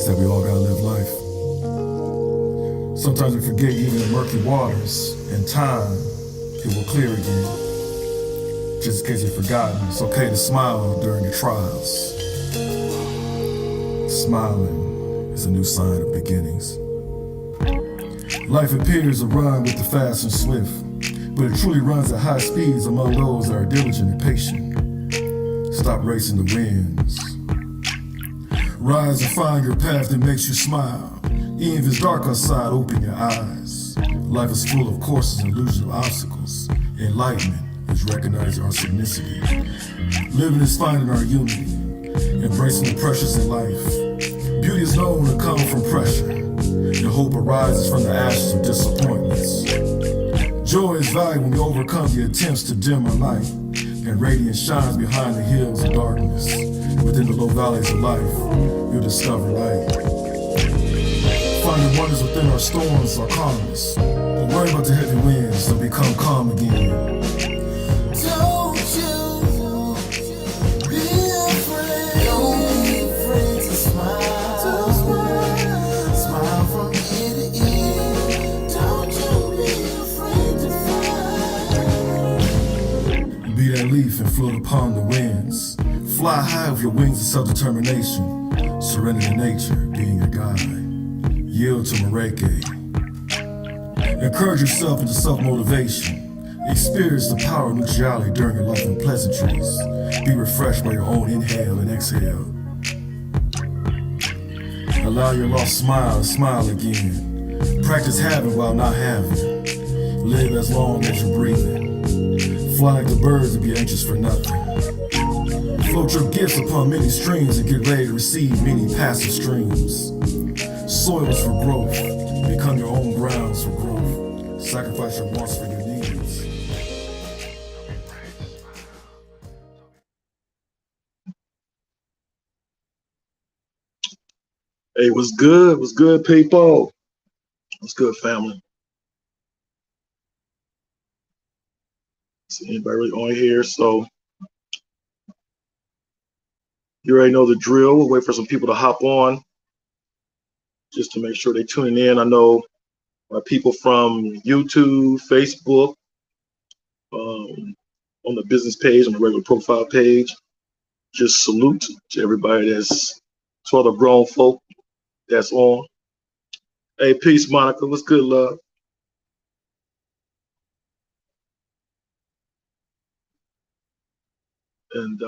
is that we all gotta live life. Sometimes we forget even in murky waters, in time, it will clear again. Just in case you've forgotten, it's okay to smile during your trials. Smiling is a new sign of beginnings. Life appears to run with the fast and swift, but it truly runs at high speeds among those that are diligent and patient. Stop racing the winds. Rise and find your path that makes you smile. Even if it's dark outside, open your eyes. Life is full of courses and illusions of obstacles. Enlightenment is recognizing our synchronicity. Living is finding our unity. Embracing the pressures in life. Beauty is known to come from pressure. And hope arises from the ashes of disappointments. Joy is valued when we overcome the attempts to dim our light. And radiance shines behind the hills of darkness. Within the low valleys of life, you'll discover light. Finding wonders within our storms, our calmness. Don't worry about the heavy winds, they'll become calm again. Don't you be afraid. Don't be afraid to smile. To smile. Smile from ear to ear. Don't you be afraid to fly. Be that leaf and float upon the winds. Fly high with your wings of self-determination. Surrender to nature, being your guide. Yield to Mareke. Encourage yourself into self-motivation. Experience the power of neutrality during your life and pleasantries. Be refreshed by your own inhale and exhale. Allow your lost smile to smile again. Practice having while not having. Live as long as you're breathing. Fly like the birds and be anxious for nothing. Float your gifts upon many streams and get ready to receive many passive streams. Soils for growth. Become your own grounds for growth. Sacrifice your wants for your needs. Hey, what's good? What's good, people? What's good, family? See anybody really on here? So you already know the drill. We'll wait for some people to hop on just to make sure they're tuning in. I know my people from YouTube, Facebook, on the business page, on the regular profile page. Just salute to everybody that's, to all the grown folk that's on. Hey, peace, Monica. What's good, love? And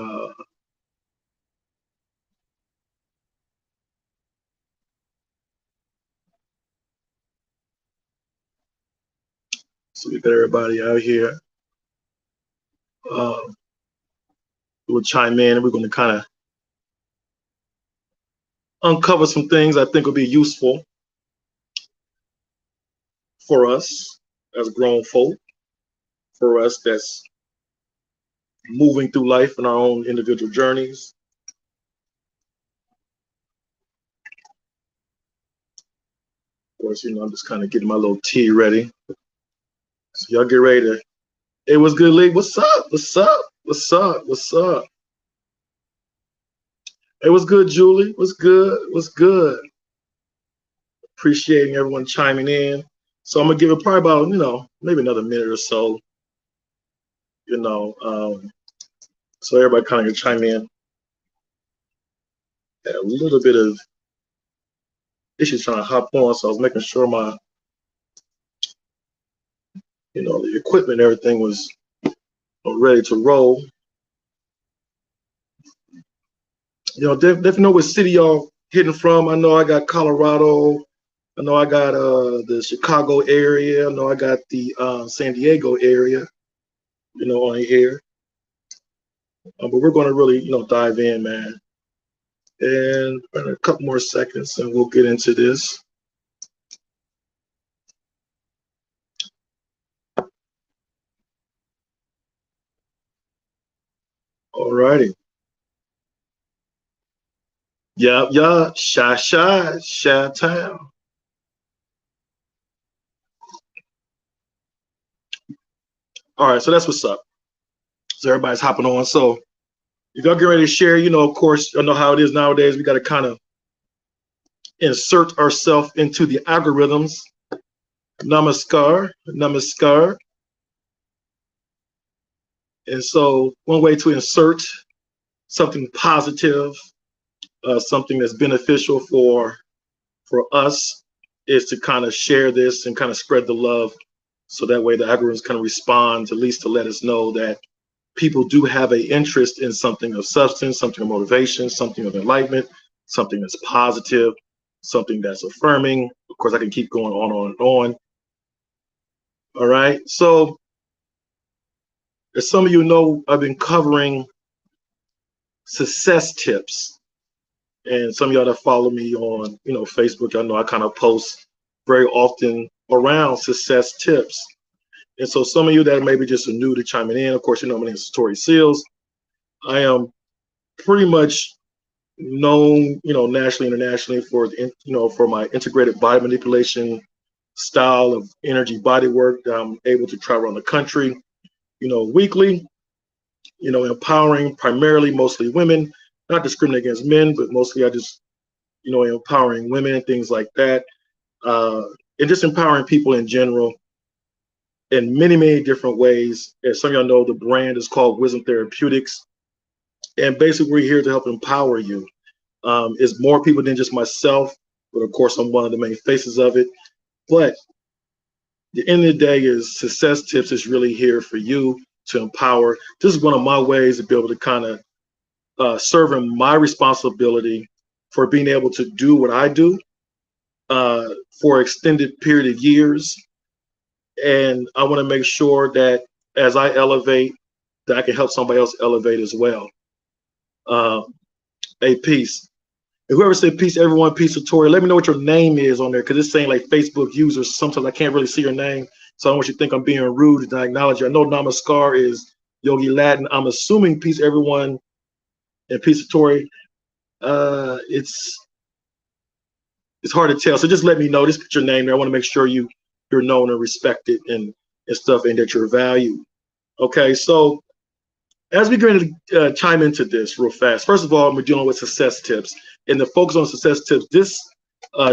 so we got everybody out here. We'll chime in and we're going to kind of uncover some things I think will be useful for us as grown folk, for us that's moving through life in our own individual journeys. Of course, you know, I'm just kind of getting my little tea ready. So y'all get ready to, hey, what's good, Lee? What's up? What's up? What's up? What's up? Hey, what's good, Julie? What's good? What's good? Appreciating everyone chiming in. So I'm gonna give it probably about, you know, maybe another minute or so, you know, so everybody kind of can chime in. Had a little bit of issues trying to hop on, so I was making sure my, you know, the equipment, everything was ready to roll. You know, definitely know what city y'all hitting from. I know I got Colorado. I know I got the Chicago area. I know I got the San Diego area, you know, on here. But we're going to really, you know, dive in, man. And in a couple more seconds, and we'll get into this. All righty. Yeah, Shy Town. All right, so that's what's up. So everybody's hopping on. So if y'all get ready to share, you know, of course, I know how it is nowadays. We got to kind of insert ourselves into the algorithms. Namaskar, namaskar. And so one way to insert something positive, something that's beneficial for us is to kind of share this and kind of spread the love. So that way the algorithms kind of respond, at least to let us know that people do have an interest in something of substance, something of motivation, something of enlightenment, something that's positive, something that's affirming. Of course, I can keep going on and on. All right. So as some of you know, I've been covering success tips. And some of y'all that follow me on, Facebook, I know I kind of post very often around success tips. And so some of you that maybe just are new to chiming in, of course, my name is Satori Seals. I am pretty much known, nationally, internationally for, for my integrated body manipulation style of energy body work that I'm able to travel around the country, weekly, empowering primarily mostly women, not discriminating against men, but mostly I just, empowering women and things like that. And just empowering people in general in many, many different ways. As some of y'all know, the brand is called Wisdom Therapeutics. And basically we're here to help empower you. It's more people than just myself, but of course I'm one of the main faces of it. But the end of the day is Success Tips is really here for you to empower. This is one of my ways to be able to kind of serve in my responsibility for being able to do what I do for an extended period of years. And I want to make sure that as I elevate, that I can help somebody else elevate as well. A peace. And whoever said peace, everyone, peace to Tori. Let me know what your name is on there, because it's saying like Facebook users. Sometimes I can't really see your name, so I don't want you to think I'm being rude and I acknowledge you. I know Namaskar is Yogi Latin. I'm assuming peace, everyone, and peace to Tori. It's hard to tell, so just let me know. Just put your name there. I want to make sure you're known and respected and stuff, and that you're valued. Okay, so as we going to chime into this real fast, first of all, we're dealing with success tips, and the focus on success tips this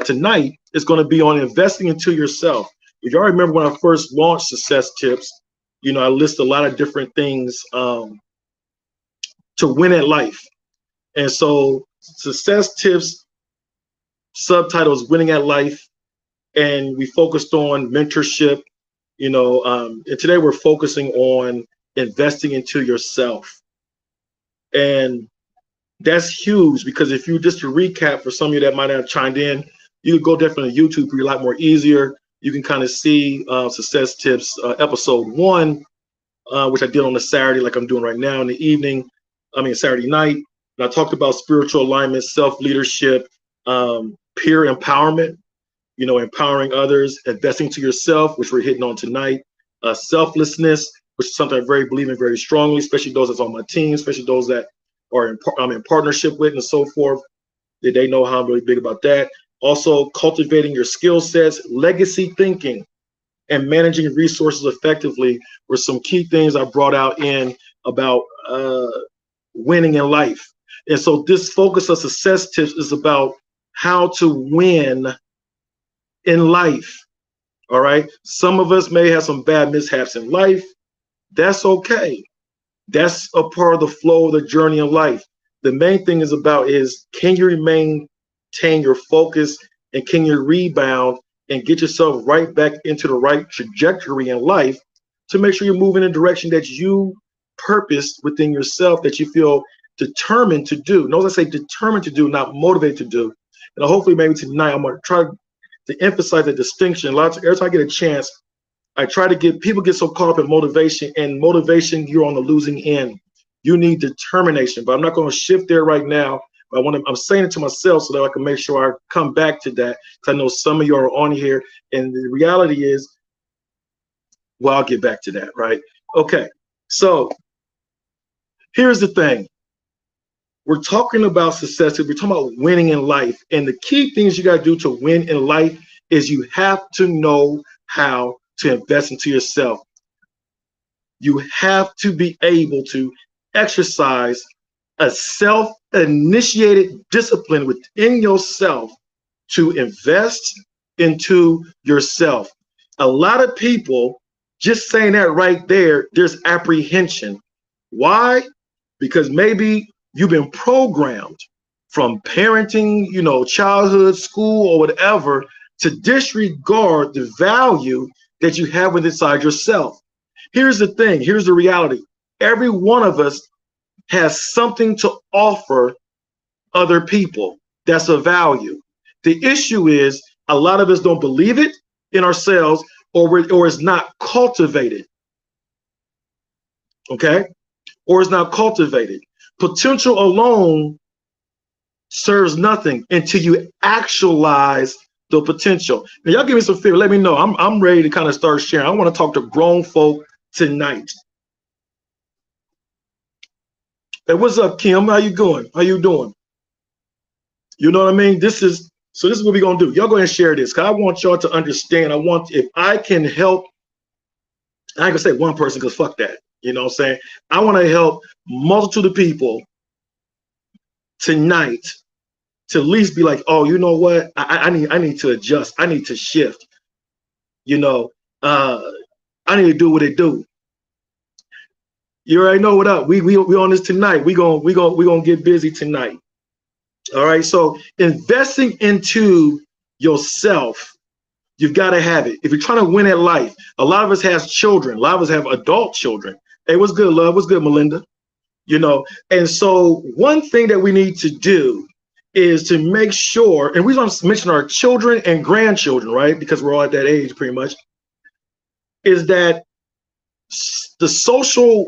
tonight is going to be on investing into yourself. If y'all remember when I first launched Success Tips, I list a lot of different things to win at life. And so Success Tips subtitle is Winning at Life, and we focused on mentorship, and today we're focusing on investing into yourself. And that's huge, because if you, just to recap for some of you that might have chimed in, you could go definitely to YouTube, be a lot more easier. You can kind of see Success Tips episode 1, which I did on a Saturday, like I'm doing right now in the evening, Saturday night. And I talked about spiritual alignment, self-leadership, peer empowerment, empowering others, investing to yourself, which we're hitting on tonight, selflessness, which is something I believe in very strongly, especially those that's on my team, especially those that are I'm in partnership with and so forth. They know how I'm really big about that. Also, cultivating your skill sets, legacy thinking, and managing resources effectively were some key things I brought out in about winning in life. And so this focus of Success Tips is about how to win in life. All right. Some of us may have some bad mishaps in life. That's okay. That's a part of the flow of the journey in life. The main thing is can you maintain your focus, and can you rebound and get yourself right back into the right trajectory in life to make sure you're moving in a direction that you purposed within yourself, that you feel determined to do. Notice I say determined to do, not motivated to do. And hopefully maybe tonight I'm going to try to emphasize the distinction. Every time I get a chance, I try to get people get so caught up in motivation, and motivation, you're on the losing end. You need determination, but I'm not going to shift there right now. But I'm saying it to myself so that I can make sure I come back to that, because I know some of you are on here, and the reality is, well, I'll get back to that, right? Okay, so here's the thing. We're talking about success. We're talking about winning in life, and the key things you got to do to win in life is you have to know how to invest into yourself. You have to be able to exercise a self-initiated discipline within yourself to invest into yourself. A lot of people, just saying that right there, there's apprehension. Why? Because maybe you've been programmed from parenting, childhood, school, or whatever, to disregard the value that you have within inside yourself. Here's the thing. Here's the reality. Every one of us has something to offer other people that's of value. The issue is a lot of us don't believe it in ourselves, or it's not cultivated. Okay? Or it's not cultivated. Potential alone serves nothing until you actualize the potential. Now, y'all give me some feedback. Let me know. I'm ready to kind of start sharing. I want to talk to grown folk tonight. Hey, what's up, Kim? How you going? How you doing? You know what I mean? This is what we're gonna do. Y'all go ahead and share this, because I want y'all to understand. If I can help, I ain't gonna say one person, because fuck that. You know what I'm saying? I want to help multitude of people tonight to at least be like, oh, you know what? I need to adjust. I need to shift. I need to do what they do. You already know what up. We on this tonight. We gonna get busy tonight. All right. So investing into yourself, you've got to have it. If you're trying to win at life, a lot of us have children. A lot of us have adult children. Hey, what's good, love? What's good, Melinda? And so one thing that we need to do is to make sure, and we want to mention our children and grandchildren, right? Because we're all at that age pretty much, is that the social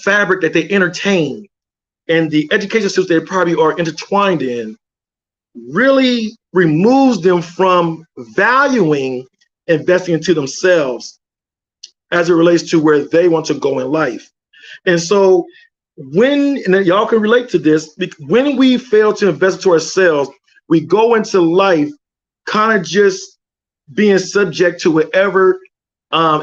fabric that they entertain and the education system they probably are intertwined in really removes them from valuing investing into themselves as it relates to where they want to go in life. And so and y'all can relate to this, when we fail to invest into ourselves, we go into life kind of just being subject to whatever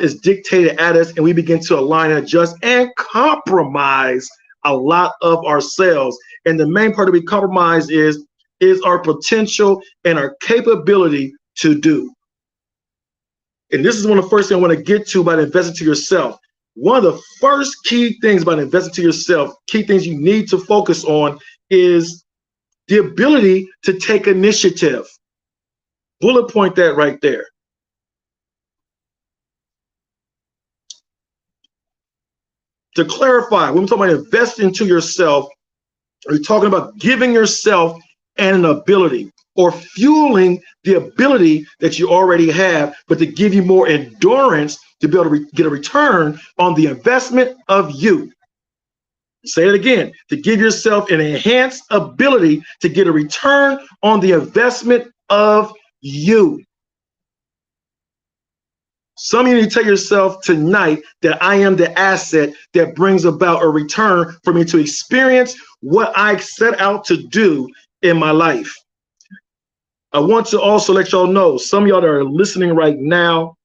is dictated at us, and we begin to align and adjust and compromise a lot of ourselves. And the main part that we compromise is our potential and our capability to do. And this is one of the first things I want to get to about investing to yourself. One of the first key things about investing to yourself, key things you need to focus on, is the ability to take initiative. Bullet point that right there. To clarify, when we're talking about investing into yourself, we're talking about giving yourself an ability, or fueling the ability that you already have, but to give you more endurance to be able to get a return on the investment of you. Say it again, to give yourself an enhanced ability to get a return on the investment of you. Some of you need to tell yourself tonight that I am the asset that brings about a return for me to experience what I set out to do in my life. I want to also let y'all know, some of y'all that are listening right now,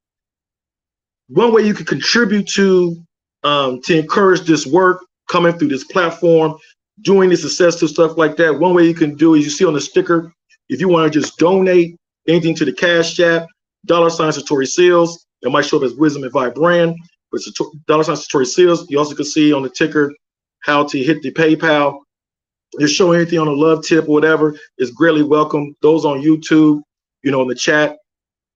one way you can contribute to encourage this work coming through this platform, doing this successful stuff like that, one way you can do is, you see on the sticker, if you want to just donate anything to the Cash App, $ Satori Seals. It might show up as Wisdom and Vibe brand, but it's $ Satori Seals. You also can see on the ticker how to hit the PayPal. Just show anything on a love tip or whatever is greatly welcome. Those on YouTube, in the chat,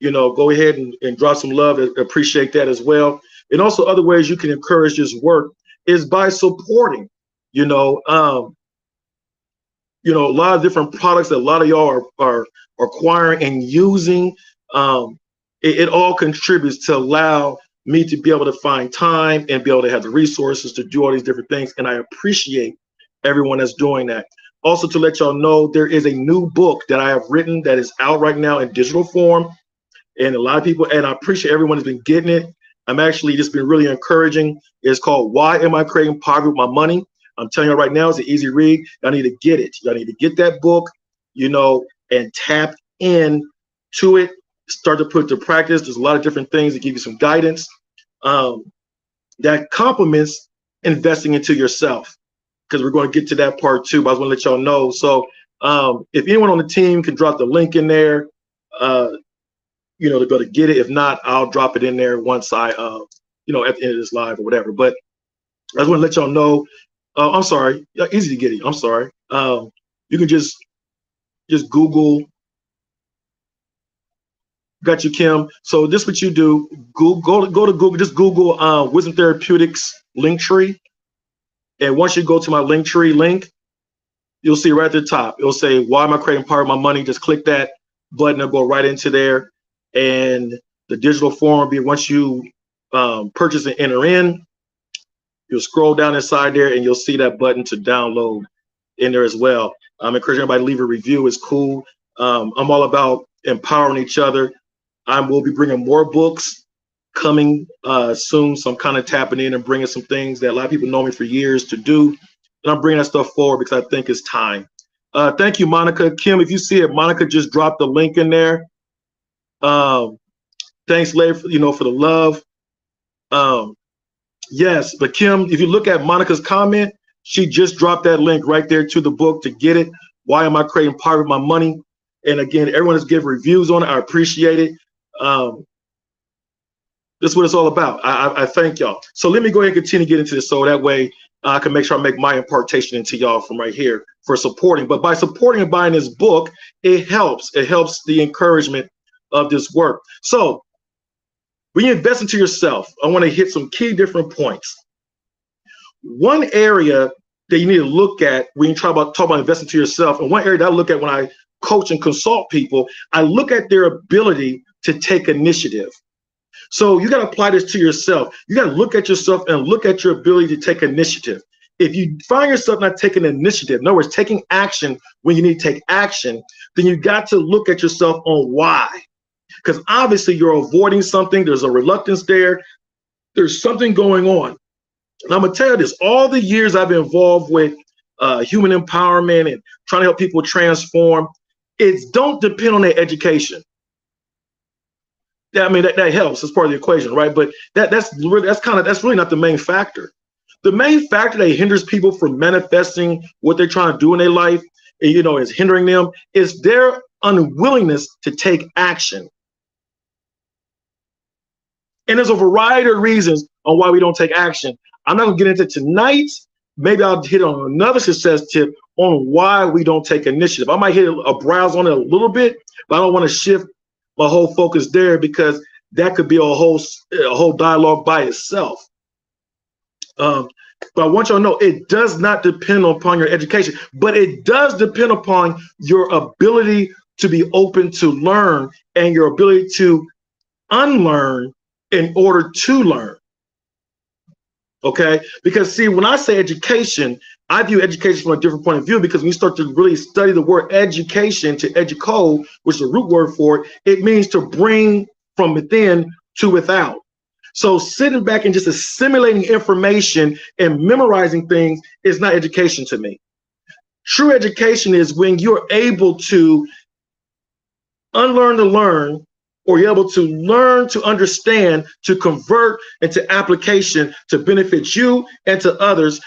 go ahead and drop some love. I appreciate that as well. And also other ways you can encourage this work is by supporting, a lot of different products that a lot of y'all are acquiring and using. It all contributes to allow me to be able to find time and be able to have the resources to do all these different things. And I appreciate everyone that's doing that. Also, to let y'all know, there is a new book that I have written that is out right now in digital form. And a lot of people, and I appreciate everyone has been getting it. I'm actually just been really encouraging. It's called Why Am I Creating Poverty with My Money? I'm telling you right now, it's an easy read. Y'all need to get it. Y'all need to get that book, and tap in to it. Start to put it to practice. There's a lot of different things that give you some guidance that complements investing into yourself, because we're going to get to that part too, but I just want to let y'all know. So If anyone on the team can drop the link in there, you know, to be able to get it. If not, I'll drop it in there once I, you know, at the end of this live or whatever. But I just want to let y'all know. I'm sorry, easy to get it. I'm sorry. You can just Google. Got you, Kim. So this is what you do. Go to Google. Just Google Wisdom Therapeutics link tree, and once you go to my link tree link, you'll see right at the top. It'll say, "Why am I creating part of my money?" Just click that button and go right into there. And the digital form will be once you purchase and enter in, you'll scroll down inside there and you'll see that button to download in there as well. I'm encouraging everybody to leave a review. It's cool. I'm all about empowering each other. I will be bringing more books coming soon. So I'm kind of tapping in and bringing some things that a lot of people know me for years to do. And I'm bringing that stuff forward because I think it's time. Thank you, Monica. Kim, if you see it, Monica just dropped the link in there. Thanks, Larry, for, you know, for the love. Yes, but Kim, if you look at Monica's comment, she just dropped that link right there to the book to get it. Why am I creating part of my money? And again, everyone has given reviews on it. I appreciate it. This is what it's all about. I thank y'all. So let me go ahead and continue to get into this so that way I can make sure I make my impartation into y'all from right here for supporting. But by supporting and buying this book, it helps. It helps the encouragement of this work. So when you invest into yourself, I want to hit some key different points. One area that you need to look at when you talk about investing to yourself, and one area that I look at when I coach and consult people, I look at their ability to take initiative. So you got to apply this to yourself. You got to look at yourself and look at your ability to take initiative. If you find yourself not taking initiative, in other words, taking action when you need to take action, then you got to look at yourself on why. Because obviously you're avoiding something. There's a reluctance there. There's something going on. And I'm going to tell you this, all the years I've been involved with human empowerment and trying to help people transform, it's don't depend on their education. I mean, that helps as part of the equation, right? But that's really not the main factor. The main factor that hinders people from manifesting what they're trying to do in their life, and, you know, is hindering them, is their unwillingness to take action. And there's a variety of reasons on why we don't take action. I'm not gonna get into it tonight. Maybe I'll hit on another success tip on why we don't take initiative. I might hit a browse on it a little bit, but I don't want to shift my whole focus there because that could be a whole dialogue by itself. But I want you to know it does not depend upon your education, but it does depend upon your ability to be open to learn and your ability to unlearn in order to learn. Okay, because see, when I say education, I view education from a different point of view, because when you start to really study the word education, to educode, which is the root word for it, it means to bring from within to without. So sitting back and just assimilating information and memorizing things is not education to me. True education is when you're able to unlearn to learn, or you're able to learn to understand, to convert into application to benefit you and to others,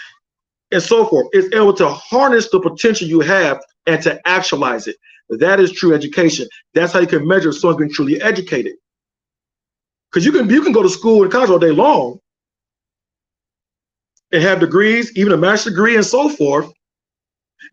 and so forth. It's able to harness the potential you have and to actualize it. That is true education. That's how you can measure if someone's been truly educated. Because you can go to school and college all day long and have degrees, even a master's degree and so forth,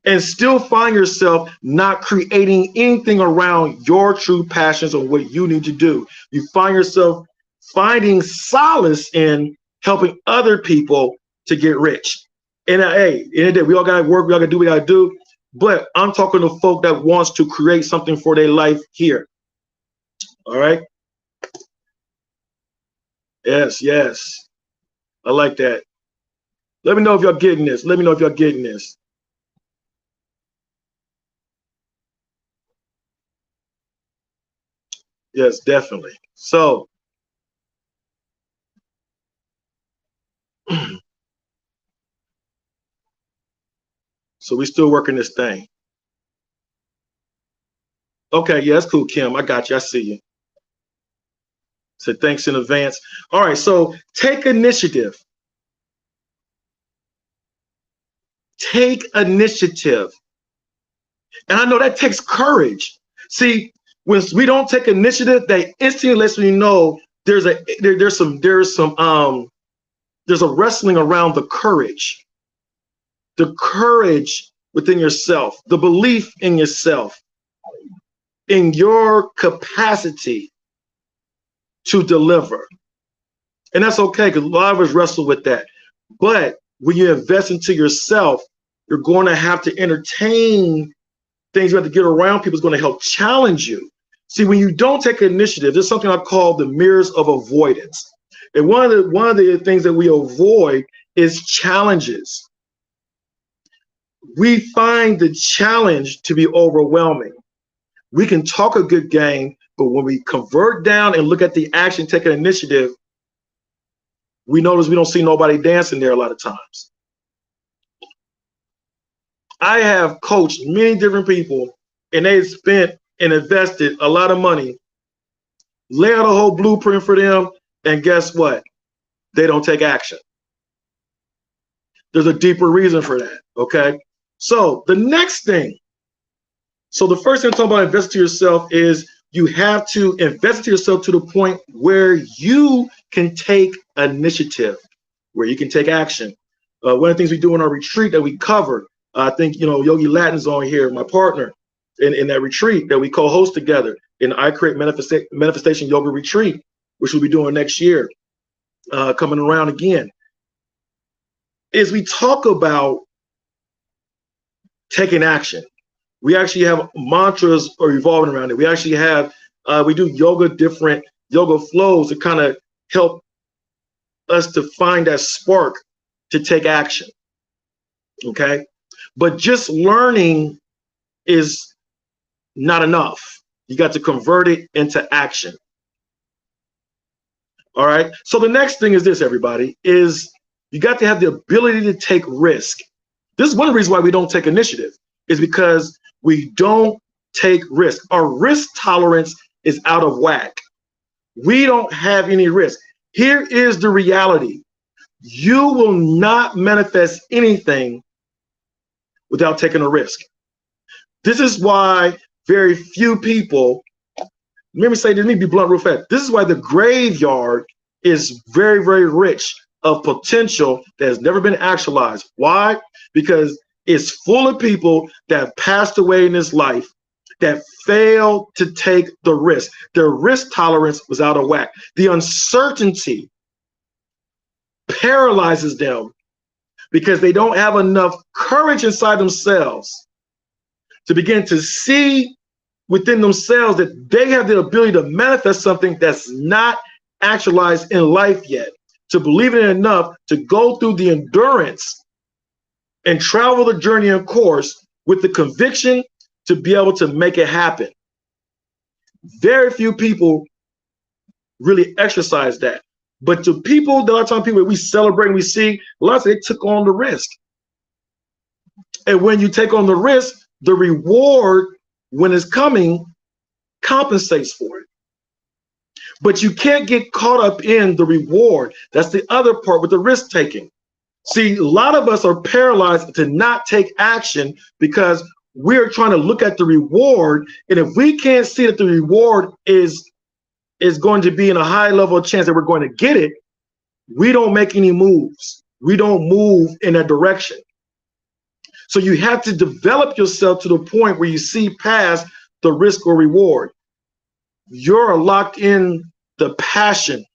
and still find yourself not creating anything around your true passions or what you need to do. You find yourself finding solace in helping other people to get rich. And hey, in the end of the day, we all got to work, we all got to do what we got to do. But I'm talking to folk that wants to create something for their life here. All right. Yes, yes. I like that. Let me know if y'all getting this. Let me know if y'all getting this. Yes, definitely. So, so we still working this thing. Okay, yeah, that's cool, Kim. I got you. I see you. So thanks in advance. All right, so take initiative. Take initiative. And I know that takes courage. See, when we don't take initiative, that instantly lets me know there's a wrestling around the courage within yourself, the belief in yourself, in your capacity to deliver. And that's okay, because a lot of us wrestle with that. But when you invest into yourself, you're going to have to entertain things you have to get around. People is going to help challenge you. See, when you don't take initiative, there's something I call the mirrors of avoidance. And one of the things that we avoid is challenges. We find the challenge to be overwhelming. We can talk a good game, but when we convert down and look at the action, take an initiative, we notice we don't see nobody dancing there a lot of times. I have coached many different people, and they spent and invested a lot of money, lay out a whole blueprint for them, and guess what? They don't take action. There's a deeper reason for that, okay? So the next thing, so the first thing I'm talking about invest to yourself is you have to invest to yourself to the point where you can take initiative, where you can take action. One of the things we do in our retreat that we cover, I think, you know, Yogi Latin's on here, my partner, in that retreat that we co-host together in I Create Manifestation Yoga Retreat, which we'll be doing next year, coming around again, is we talk about taking action. We actually have mantras are revolving around it. We actually have, we do different yoga flows to kind of help us to find that spark to take action, okay? But just learning is not enough. You got to convert it into action. All right, so the next thing is this, everybody, is you got to have the ability to take risk. This is one of the reasons why we don't take initiative, is because we don't take risk. Our risk tolerance is out of whack. We don't have any risk. Here is the reality. You will not manifest anything without taking a risk. This is why very few people, let me be blunt real fast. This is why the graveyard is very, very rich of potential that has never been actualized. Why? Because it's full of people that have passed away in this life that failed to take the risk. Their risk tolerance was out of whack. The uncertainty paralyzes them because they don't have enough courage inside themselves to begin to see within themselves that they have the ability to manifest something that's not actualized in life yet, to believe in it enough to go through the endurance and travel the journey and course with the conviction to be able to make it happen. Very few people really exercise that. But to people, there are times people we celebrate and we see, lots of they took on the risk. And when you take on the risk, the reward, when it's coming, compensates for it. But you can't get caught up in the reward. That's the other part with the risk taking. See, a lot of us are paralyzed to not take action because we're trying to look at the reward. And if we can't see that the reward is going to be in a high level of chance that we're going to get it, we don't make any moves. We don't move in that direction. So you have to develop yourself to the point where you see past the risk or reward. You're locked in the passion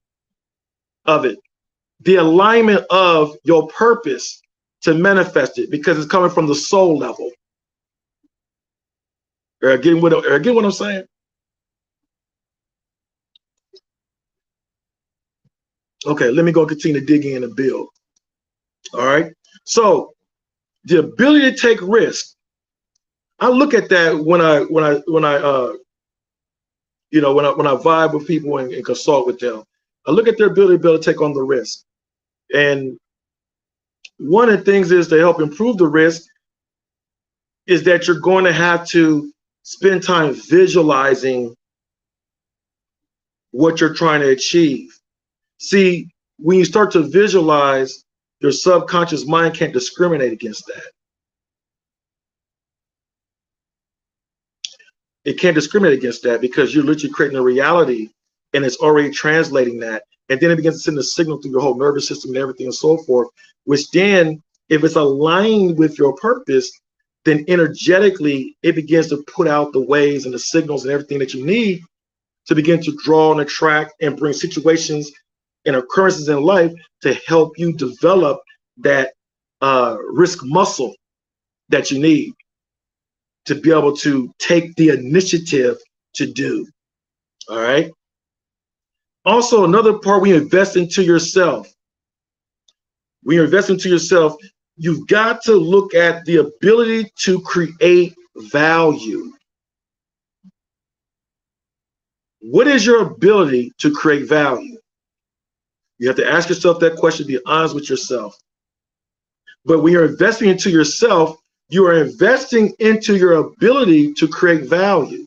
of it, the alignment of your purpose to manifest it, because it's coming from the soul level. Again, what I'm saying? Okay, let me go continue to dig in and build. All right. So the ability to take risk. I look at that when I vibe with people and consult with them. I look at their ability to be able to take on the risk. And one of the things is to help improve the risk is that you're going to have to spend time visualizing what you're trying to achieve. See, when you start to visualize, your subconscious mind can't discriminate against that. It can't discriminate against that because you're literally creating a reality and it's already translating that. And then it begins to send a signal through your whole nervous system and everything and so forth, which then, if it's aligned with your purpose, then energetically it begins to put out the waves and the signals and everything that you need to begin to draw and attract and bring situations and occurrences in life to help you develop that risk muscle that you need to be able to take the initiative to do. All right. Also, another part, we invest into yourself. When you invest into yourself, you've got to look at the ability to create value. What is your ability to create value? You have to ask yourself that question, be honest with yourself. But when you're investing into yourself, you are investing into your ability to create value.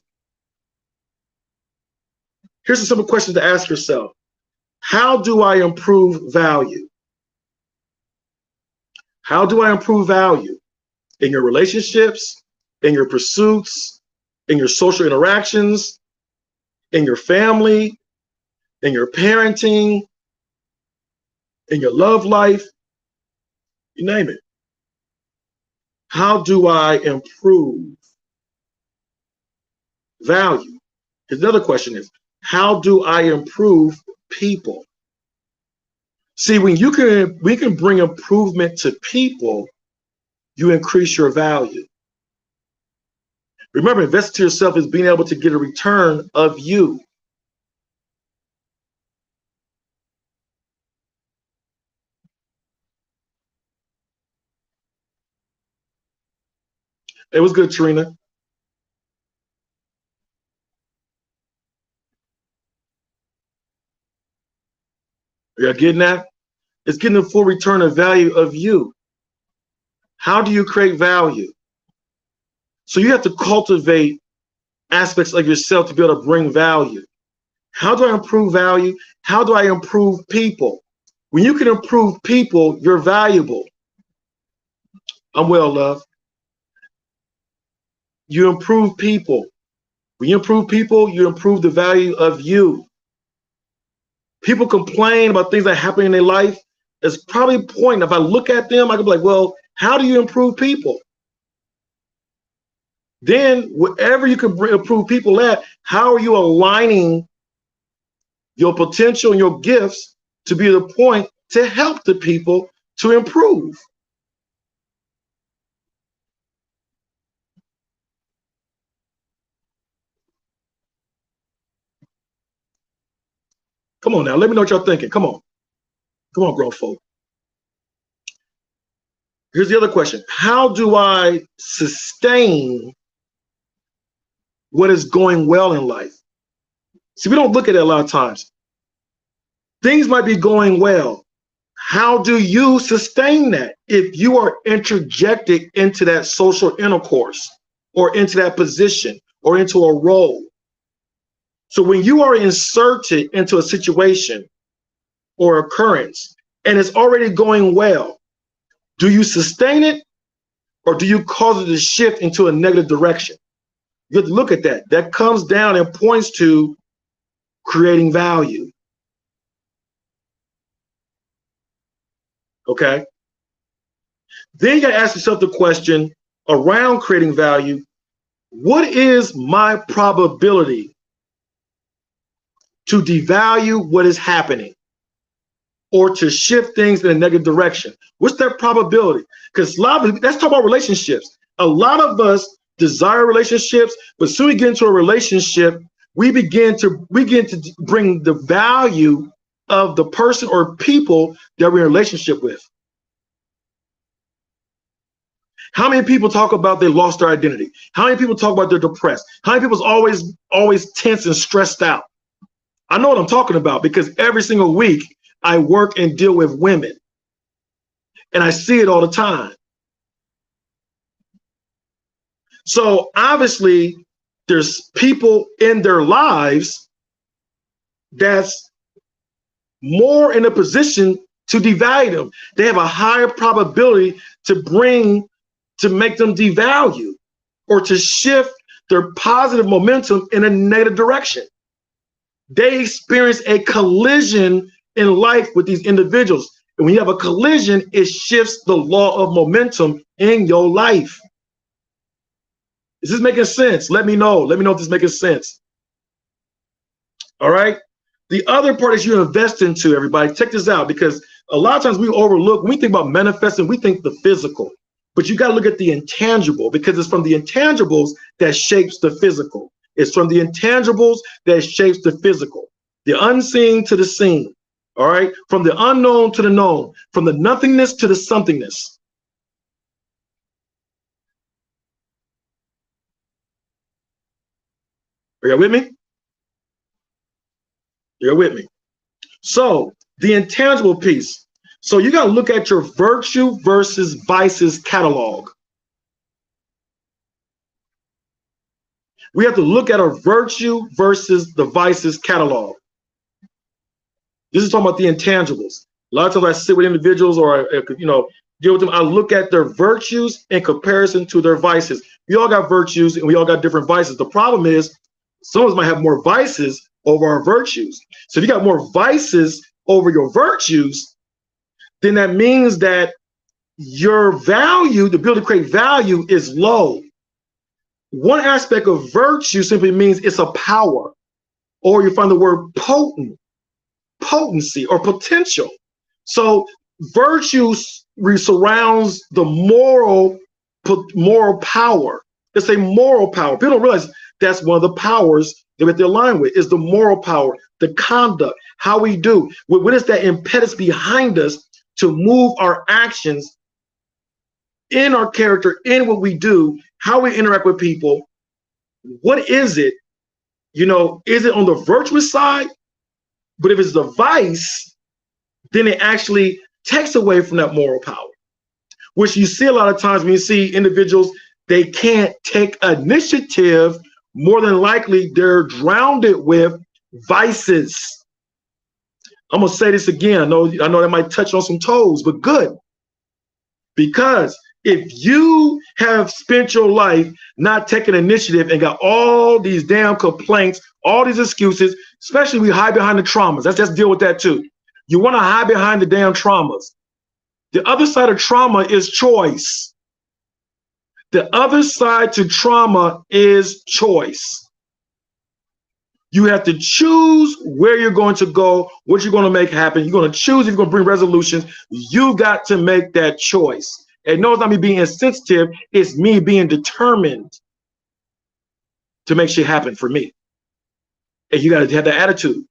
Here's some simple questions to ask yourself. How do I improve value? How do I improve value? In your relationships, in your pursuits, in your social interactions, in your family, in your parenting, in your love life, you name it. How do I improve value? Another question is, how do I improve people? See, when we can bring improvement to people, you increase your value. Remember, investing to yourself is being able to get a return of you. It was good, Trina. Are you getting that? It's getting the full return of value of you. How do you create value? So you have to cultivate aspects of yourself to be able to bring value. How do I improve value? How do I improve people? When you can improve people, you're valuable. I'm well, love. You improve people. When you improve people, you improve the value of you. People complain about things that happen in their life. It's probably a point. If I look at them, I can be like, well, how do you improve people? Then wherever you can improve people at, how are you aligning your potential and your gifts to be the point to help the people to improve? Come on now, let me know what y'all thinking. Come on, grown folk. Here's the other question. How do I sustain what is going well in life? See, we don't look at it a lot of times. Things might be going well. How do you sustain that if you are interjected into that social intercourse or into that position or into a role? So when you are inserted into a situation or occurrence and it's already going well, do you sustain it or do you cause it to shift into a negative direction? You have to look at that. That comes down and points to creating value. Okay? Then you got to ask yourself the question around creating value. What is my probability to devalue what is happening or to shift things in a negative direction? What's that probability? Because let's talk about relationships. A lot of us desire relationships, but soon we get into a relationship, we begin to bring the value of the person or people that we're in a relationship with. How many people talk about they lost their identity? How many people talk about they're depressed? How many people's always tense and stressed out? I know what I'm talking about because every single week I work and deal with women and I see it all the time. So obviously there's people in their lives that's more in a position to devalue them. They have a higher probability to make them devalue or to shift their positive momentum in a negative direction. They experience a collision in life with these individuals. And when you have a collision, it shifts the law of momentum in your life. Is this making sense? Let me know. Let me know if this is making sense. All right. The other part is you invest into, everybody. Check this out, because a lot of times we overlook, when we think about manifesting, we think the physical. But you got to look at the intangible, because it's from the intangibles that shapes the physical. It's from the intangibles that shapes the physical. The unseen to the seen. All right. From the unknown to the known. From the nothingness to the somethingness. Are you with me? You're with me. So the intangible piece. So you got to look at your virtue versus vices catalog. We have to look at our virtue versus the vices catalog. This is talking about the intangibles. A lot of times I sit with individuals or deal with them. I look at their virtues in comparison to their vices. We all got virtues and we all got different vices. The problem is some of us might have more vices over our virtues. So if you got more vices over your virtues, then that means that your value, the ability to create value, is low. One aspect of virtue simply means it's a power, or you find the word potent, potency, or potential. So virtue surrounds the moral power. It's a moral power. People don't realize that's one of the powers that we have to align with, is the moral power, the conduct, how we do. What is that impetus behind us to move our actions in our character, in what we do, how we interact with people? What is it? Is it on the virtuous side? But if it's the vice, then it actually takes away from that moral power, which you see a lot of times when you see individuals, they can't take initiative. More than likely, they're drowned with vices. I'm gonna say this again. I know that might touch on some toes, but good. Because if you have spent your life not taking initiative and got all these damn complaints, all these excuses, especially we hide behind the traumas. Let's just deal with that too. You want to hide behind the damn traumas. The other side of trauma is choice. The other side to trauma is choice. You have to choose where you're going to go, what you're going to make happen. You're going to choose if you're going to bring resolutions. You got to make that choice. And no, it's not me being insensitive. It's me being determined to make shit happen for me. And you got to have that attitude.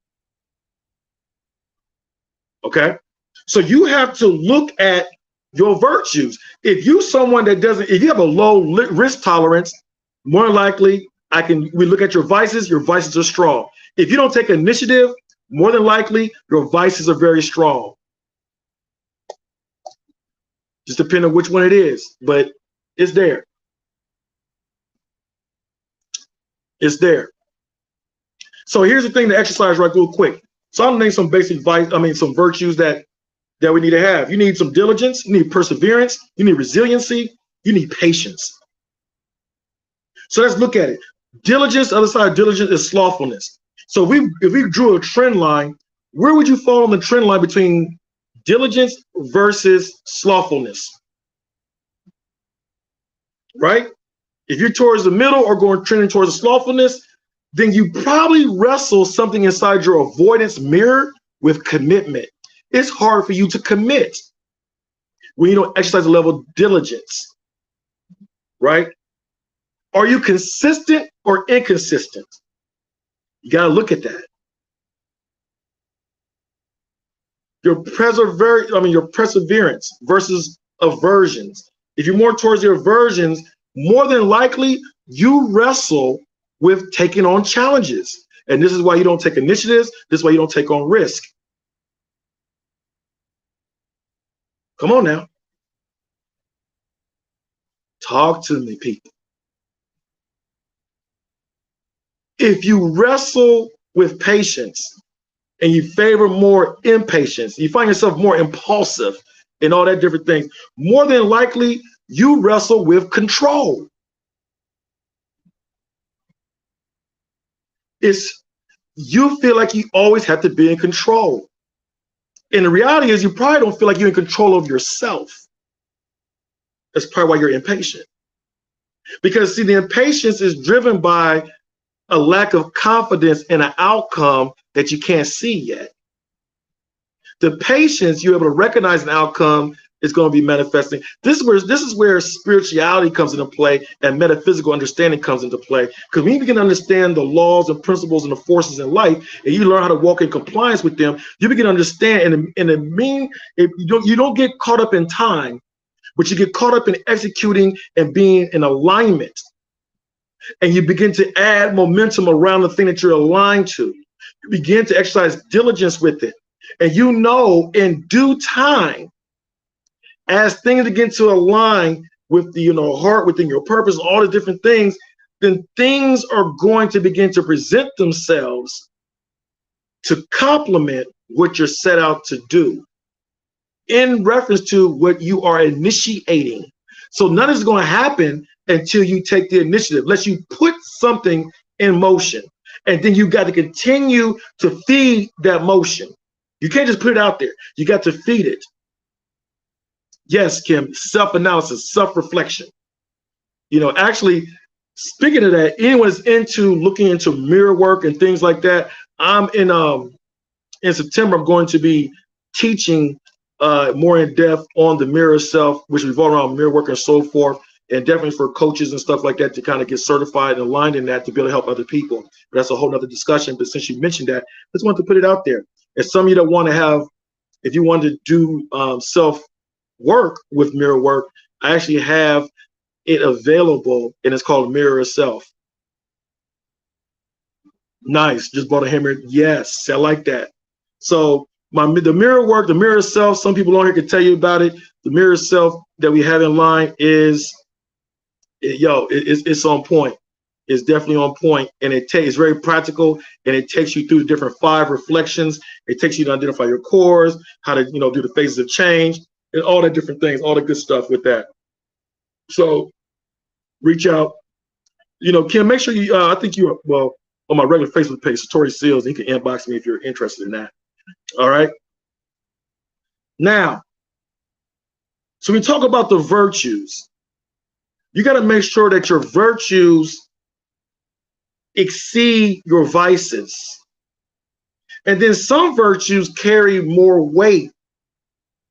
Okay? So you have to look at your virtues. If you someone that doesn't, if you have a low risk tolerance, more likely we look at your vices are strong. If you don't take initiative, more than likely your vices are very strong. Just depending on which one it is, but it's there. It's there. So here's the thing to exercise right real quick. So I'm gonna name some basic some virtues that we need to have. You need some diligence, you need perseverance, you need resiliency, you need patience. So let's look at it. Diligence, the other side of diligence is slothfulness. So if we drew a trend line, where would you fall on the trend line between diligence versus slothfulness? Right? If you're towards the middle or trending towards the slothfulness, then you probably wrestle something inside your avoidance mirror with commitment. It's hard for you to commit when you don't exercise a level of diligence, right? Are you consistent or inconsistent? You got to look at that. Your perseverance versus aversions. If you're more towards your aversions, more than likely you wrestle with taking on challenges. And this is why you don't take initiatives. This is why you don't take on risk. Come on now. Talk to me, people. If you wrestle with patience and you favor more impatience, you find yourself more impulsive and all that different things, more than likely you wrestle with control. It's you feel like you always have to be in control. And the reality is you probably don't feel like you're in control of yourself. That's probably why you're impatient. Because see, the impatience is driven by a lack of confidence in an outcome that you can't see yet. The patience, you're able to recognize an outcome is going to be manifesting. This is where spirituality comes into play and metaphysical understanding comes into play. Because when you begin to understand the laws and principles and the forces in life, and you learn how to walk in compliance with them, you begin to understand. If you don't get caught up in time, but you get caught up in executing and being in alignment. And you begin to add momentum around the thing that you're aligned to. You begin to exercise diligence with it. And you know in due time, as things begin to align with the heart, within your purpose, all the different things, then things are going to begin to present themselves to complement what you're set out to do in reference to what you are initiating. So none is going to happen until you take the initiative, unless you put something in motion. And then you got to continue to feed that motion. You can't just put it out there. You got to feed it. Yes, Kim, self-analysis, self-reflection. Actually, speaking of that, anyone is into looking into mirror work and things like that, I'm in September, I'm going to be teaching more in depth on the mirror self, which revolves around mirror work and so forth, and definitely for coaches and stuff like that to kind of get certified and aligned in that to be able to help other people. But that's a whole nother discussion. But since you mentioned that, I just wanted to put it out there. And some of you that want to have, if you want to do self work with mirror work, I actually have it available, and it's called Mirror Self. Nice, just bought a hammer. Yes, I like that. So the mirror work, the mirror self, some people on here can tell you about it. The mirror self that we have in line is, it's on point. It's definitely on point, and it's very practical, and it takes you through the different 5 reflections. It takes you to identify your cores, how to do the phases of change, and all the different things, all the good stuff with that. So reach out. Kim, make sure you, I think you are, on my regular Facebook page, Satori Seals, you can inbox me if you're interested in that. All right. Now, so we talk about the virtues. You got to make sure that your virtues exceed your vices. And then some virtues carry more weight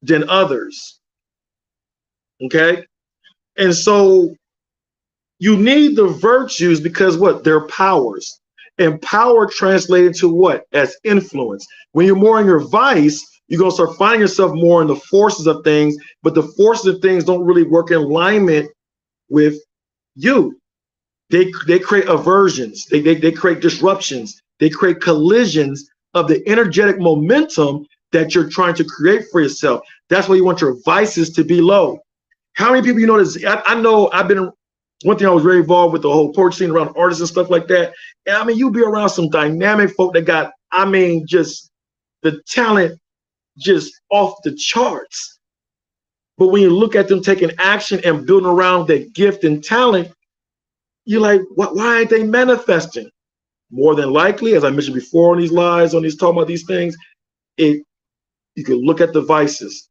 than others. Okay. And so you need the virtues because what? They're powers. And power translated to what? As influence. When you're more in your vice, you're going to start finding yourself more in the forces of things, but the forces of things don't really work in alignment with you. They create aversions. They create disruptions. They create collisions of the energetic momentum that you're trying to create for yourself. That's why you want your vices to be low. How many people this? I know I've been, one thing I was very involved with the whole poetry scene around artists and stuff like that. And you'll be around some dynamic folk that got, just the talent just off the charts. But when you look at them taking action and building around that gift and talent, you're like, why aren't they manifesting? More than likely, as I mentioned before on these lives, on these talking about these things, you can look at the vices.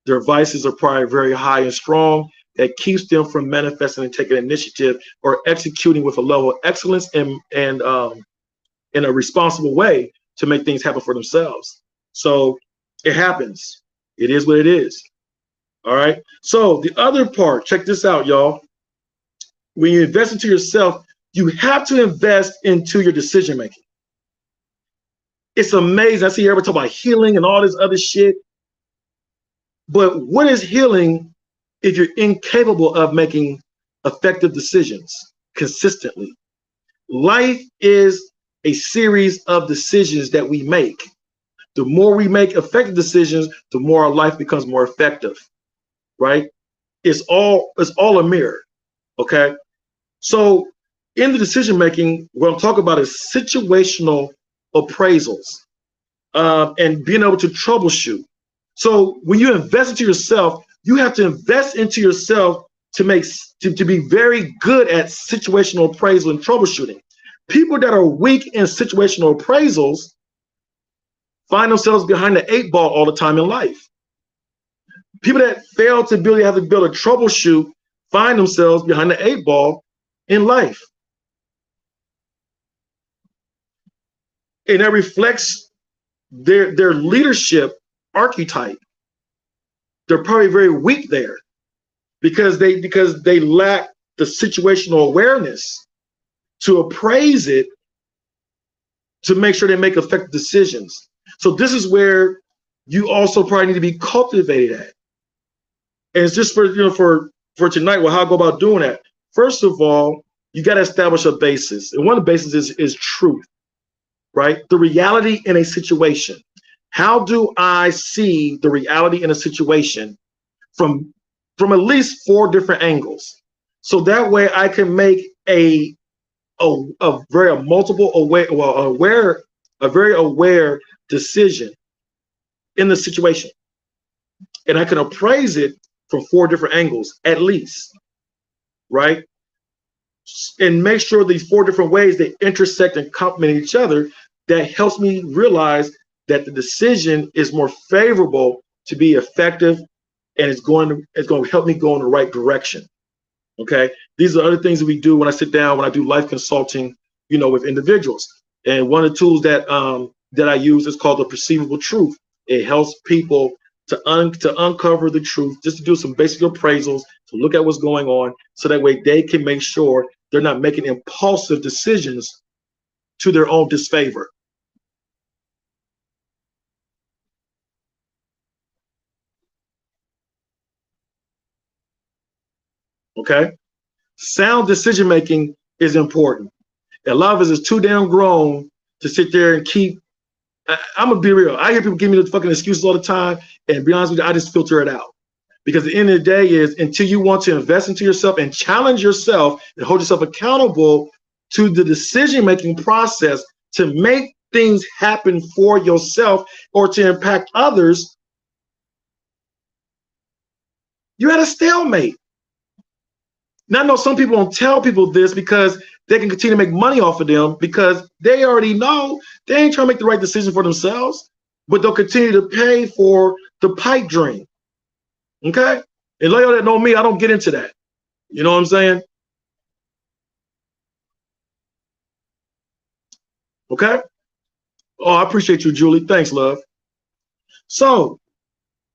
Their vices are probably very high and strong. That keeps them from manifesting and taking initiative or executing with a level of excellence and in a responsible way to make things happen for themselves. So it happens. It is what it is. All right. So the other part, check this out, y'all. When you invest into yourself, you have to invest into your decision making. It's amazing. I see everybody talk about healing and all this other shit. But what is healing if you're incapable of making effective decisions consistently? Life is a series of decisions that we make. The more we make effective decisions, the more our life becomes more effective, right? It's all a mirror, okay? So in the decision making, what I'm talking about is situational appraisals and being able to troubleshoot. So when you invest into yourself, you have to invest into yourself to be very good at situational appraisal and troubleshooting. People that are weak in situational appraisals find themselves behind the 8 ball all the time in life. People that fail to have to build a troubleshoot find themselves behind the 8 ball in life. And that reflects their leadership archetype. They're probably very weak there because they lack the situational awareness to appraise it, to make sure they make effective decisions. So this is where you also probably need to be cultivated at. And it's just for tonight, well, how I go about doing that. First of all, you got to establish a basis. And one of the bases is truth, right? The reality in a situation. How do I see the reality in a situation from at least 4 different angles? So that way I can make a very aware decision in the situation. And I can appraise it from 4 different angles, at least, right? And make sure these 4 different ways they intersect and complement each other. That helps me realize that the decision is more favorable to be effective, and it's going to help me go in the right direction. Okay, these are other things that we do when I sit down, when I do life consulting, with individuals. And one of the tools that I use is called the perceivable truth. It helps people to uncover the truth, just to do some basic appraisals, to look at what's going on, so that way they can make sure they're not making impulsive decisions to their own disfavor. Okay, sound decision making is important. A lot of us is too damn grown to sit there and keep. I'm gonna be real. I hear people give me the fucking excuses all the time, and to be honest with you, I just filter it out. Because at the end of the day is, until you want to invest into yourself and challenge yourself and hold yourself accountable to the decision making process to make things happen for yourself or to impact others, you're at a stalemate. Now, I know some people don't tell people this because they can continue to make money off of them, because they already know they ain't trying to make the right decision for themselves, but they'll continue to pay for the pipe dream. Okay? And like y'all that know me, I don't get into that. You know what I'm saying? Okay? Oh, I appreciate you, Julie. Thanks, love. So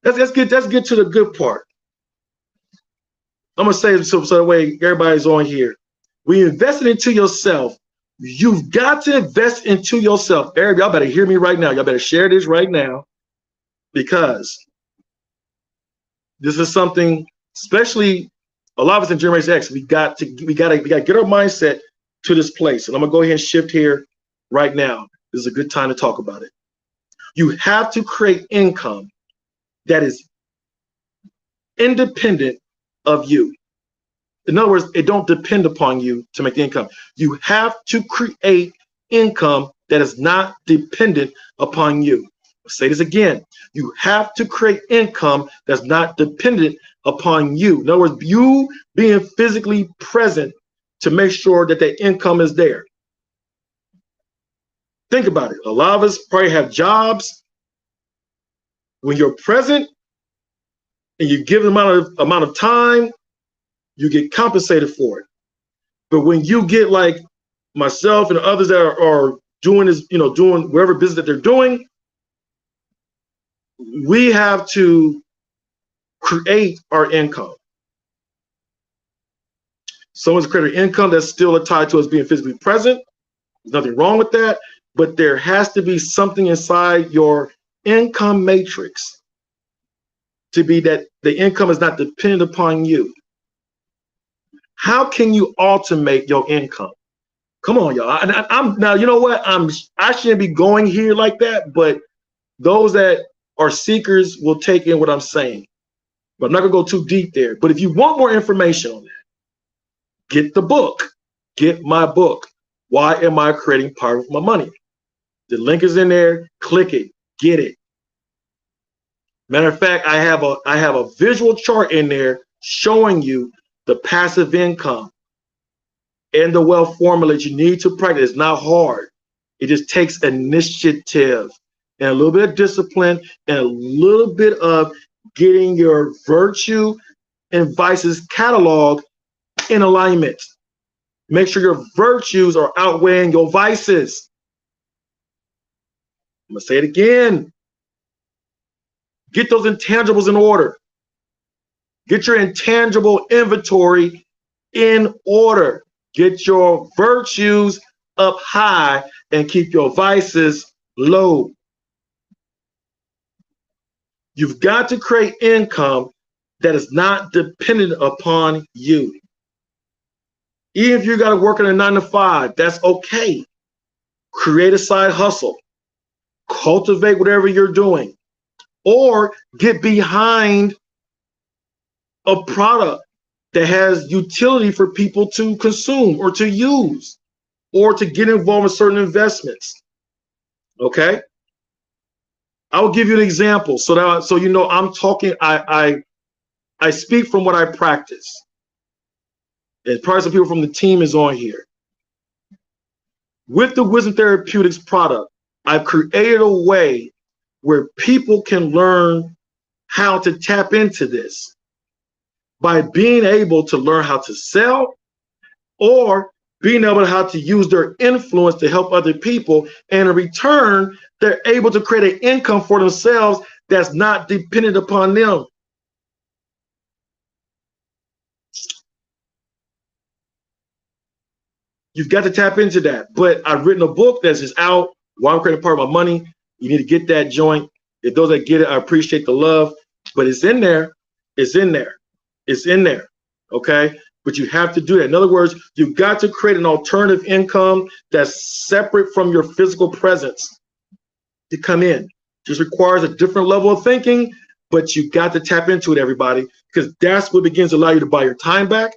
let's get to the good part. I'm gonna say it so that way everybody's on here. We invested into yourself. You've got to invest into yourself. Everybody, y'all better hear me right now. Y'all better share this right now, because this is something, especially a lot of us in Generation X, we got to get our mindset to this place. And I'm gonna go ahead and shift here right now. This is a good time to talk about it. You have to create income that is independent of you. In other words, it don't depend upon you to make the income. You have to create income that is not dependent upon you. I'll say this again. You have to create income that's not dependent upon you. In other words, you being physically present to make sure that the income is there. Think about it. A lot of us probably have jobs. When you're present and you give an amount of time, you get compensated for it. But when you get like myself and others that are doing this, doing whatever business that they're doing, we have to create our income. Someone's creating income that's still tied to us being physically present. There's nothing wrong with that, but there has to be something inside your income matrix to be that the income is not dependent upon you. How can you automate your income? Come on, y'all. I'm now, you know what? I shouldn't be going here like that, but those that are seekers will take in what I'm saying. But I'm not gonna go too deep there. But if you want more information on that, get the book. Get my book. Why am I creating Power with My Money? The link is in there. Click it. Get it. Matter of fact, I have a visual chart in there showing you the passive income and the wealth formula that you need to practice. It's not hard. It just takes initiative and a little bit of discipline and a little bit of getting your virtue and vices catalog in alignment. Make sure your virtues are outweighing your vices. I'm gonna say it again. Get those intangibles in order. Get your intangible inventory in order. Get your virtues up high and keep your vices low. You've got to create income that is not dependent upon you. Even if you got to work in a 9-to-5, that's okay. Create a side hustle. Cultivate whatever you're doing. Or get behind a product that has utility for people to consume or to use or to get involved in certain investments. Okay? I will give you an example so you know I'm talking, I speak from what I practice. And probably some people from the team is on here. With the Wisdom Therapeutics product, I've created a way where people can learn how to tap into this by being able to learn how to sell or being able to how to use their influence to help other people. And in return, they're able to create an income for themselves that's not dependent upon them. You've got to tap into that. But I've written a book that's just out. Why I'm creating part of my money. You need to get that joint. If those that get it, I appreciate the love. But it's in there. It's in there. It's in there. Okay? But you have to do that. In other words, you've got to create an alternative income that's separate from your physical presence to come in. Just requires a different level of thinking, but you got to tap into it, everybody, because that's what begins to allow you to buy your time back.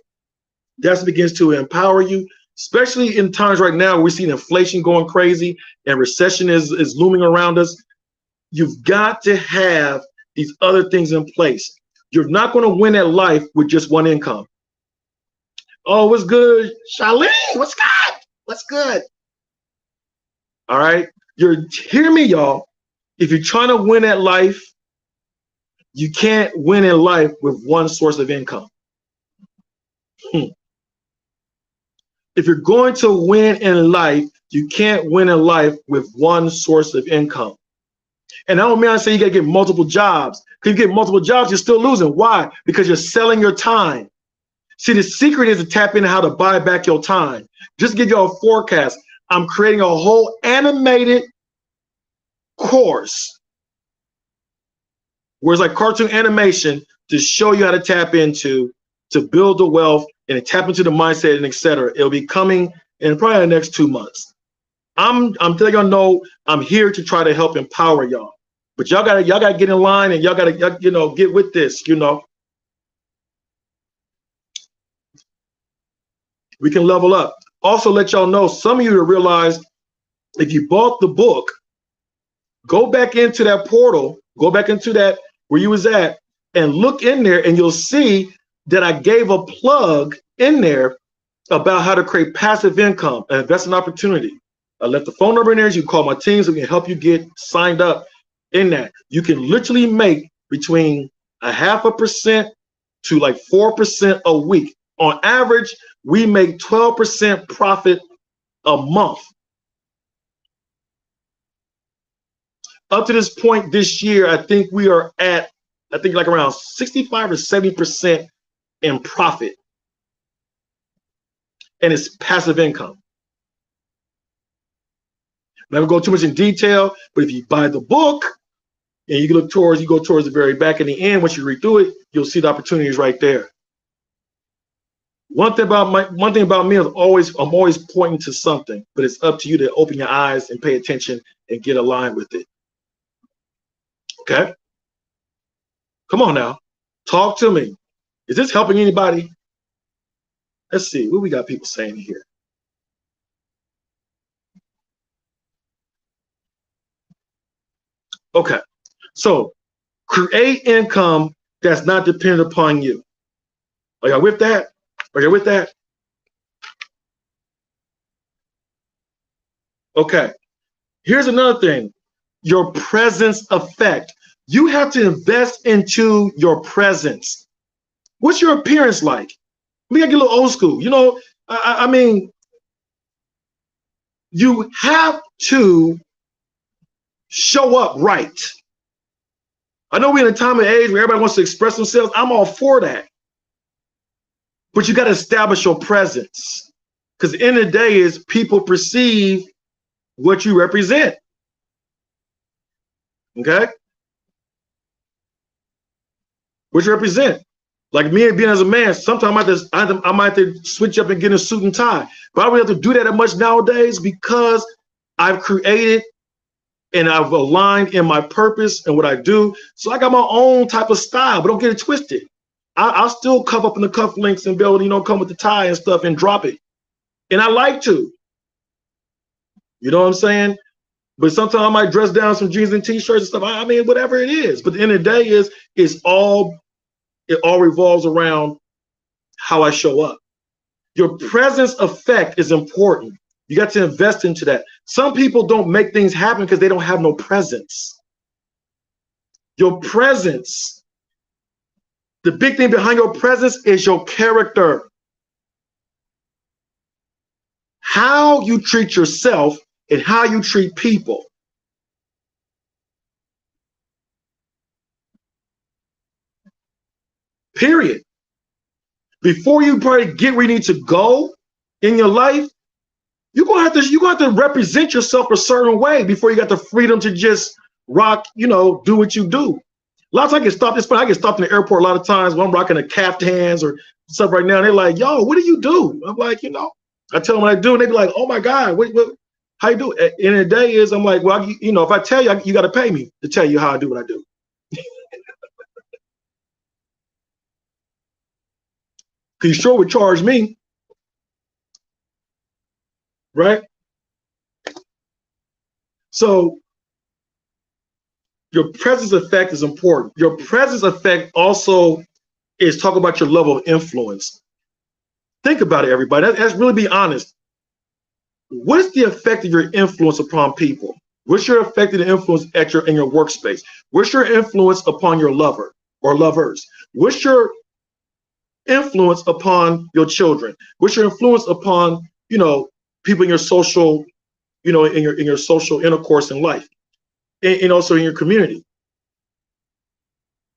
That's what begins to empower you, especially in times right now where we're seeing inflation going crazy and recession is looming around us. You've got to have these other things in place. You're not going to win at life with just one income. Oh, what's good? Charlene, what's good? What's good? All right. Hear me, y'all. If you're trying to win at life, you can't win in life with one source of income. If you're going to win in life, you can't win in life with one source of income. And I don't mean I say you got to get multiple jobs. Because you get multiple jobs, you're still losing. Why? Because you're selling your time. See, the secret is to tap into how to buy back your time. Just to give you a forecast, I'm creating a whole animated course where it's like cartoon animation to show you how to tap into, to build the wealth and to tap into the mindset and etc. It'll be coming in probably the next 2 months. I'm telling y'all, know I'm here to try to help empower y'all. But y'all gotta get in line and y'all gotta get with this, We can level up. Also let y'all know, some of you to realize if you bought the book, go back into that portal, go back into that where you was at and look in there and you'll see that I gave a plug in there about how to create passive income and investment opportunity. I left the phone number in there. You can call my team so we can help you get signed up in that. You can literally make between 0.5% to like 4% a week. On average, we make 12% profit a month. Up to this point this year, I think we are at, like around 65 or 70% in profit. And it's passive income. Never go too much in detail, but if you buy the book and you go towards the very back in the end, once you read through it, you'll see the opportunities right there. One thing about me is I'm always pointing to something, but it's up to you to open your eyes and pay attention and get aligned with it. Okay? Come on now. Talk to me. Is this helping anybody? Let's see what we got people saying here. Okay, so create income that's not dependent upon you. Are y'all with that? Are y'all with that? Okay. Here's another thing. Your presence effect. You have to invest into your presence. What's your appearance like? We gotta get a little old school. You know, I mean, you have to show up right. I know we're in a time and age where everybody wants to express themselves. I'm all for that. But you got to establish your presence. Because the end of the day is people perceive what you represent. Okay? What you represent. Like me being as a man, sometimes I might have to switch up and get in a suit and tie. But I don't really have to do that much nowadays because I've created and I've aligned in my purpose and what I do. So I got my own type of style, but don't get it twisted. I'll still cuff up in the cufflinks and be able to, you know, come with the tie and stuff and drop it. And I like to. You know what I'm saying? But sometimes I might dress down some jeans and t-shirts and stuff. I mean, whatever it is. But the end of the day is it all revolves around how I show up. Your presence effect is important. You got to invest into that. Some people don't make things happen because they don't have no presence. Your presence, the big thing behind your presence is your character. How you treat yourself and how you treat people. Period. Before you probably get where you need to go in your life, you're gonna have to represent yourself a certain way before you got the freedom to just rock, you know, do what you do. A lot of times I get stopped. It's funny, I get stopped in the airport a lot of times when I'm rocking a caftans or stuff right now. And they're like, yo, what do you do? I'm like, you know, I tell them what I do, and they be like, oh my God, what how you do it? At the end of the day is I'm like, well, you know, if I tell you, you got to pay me to tell you how I do what I do. Because you sure would charge me, right? So your presence effect is important. Your presence effect also is talk about your level of influence. Think about it, everybody. Let's really be honest. What is the effect of your influence upon people? What's your effect of the influence in your workspace? What's your influence upon your lover or lovers? What's your influence upon your children? What's your influence upon, you know, people in your social, you know, in your social intercourse in life, and also in your community?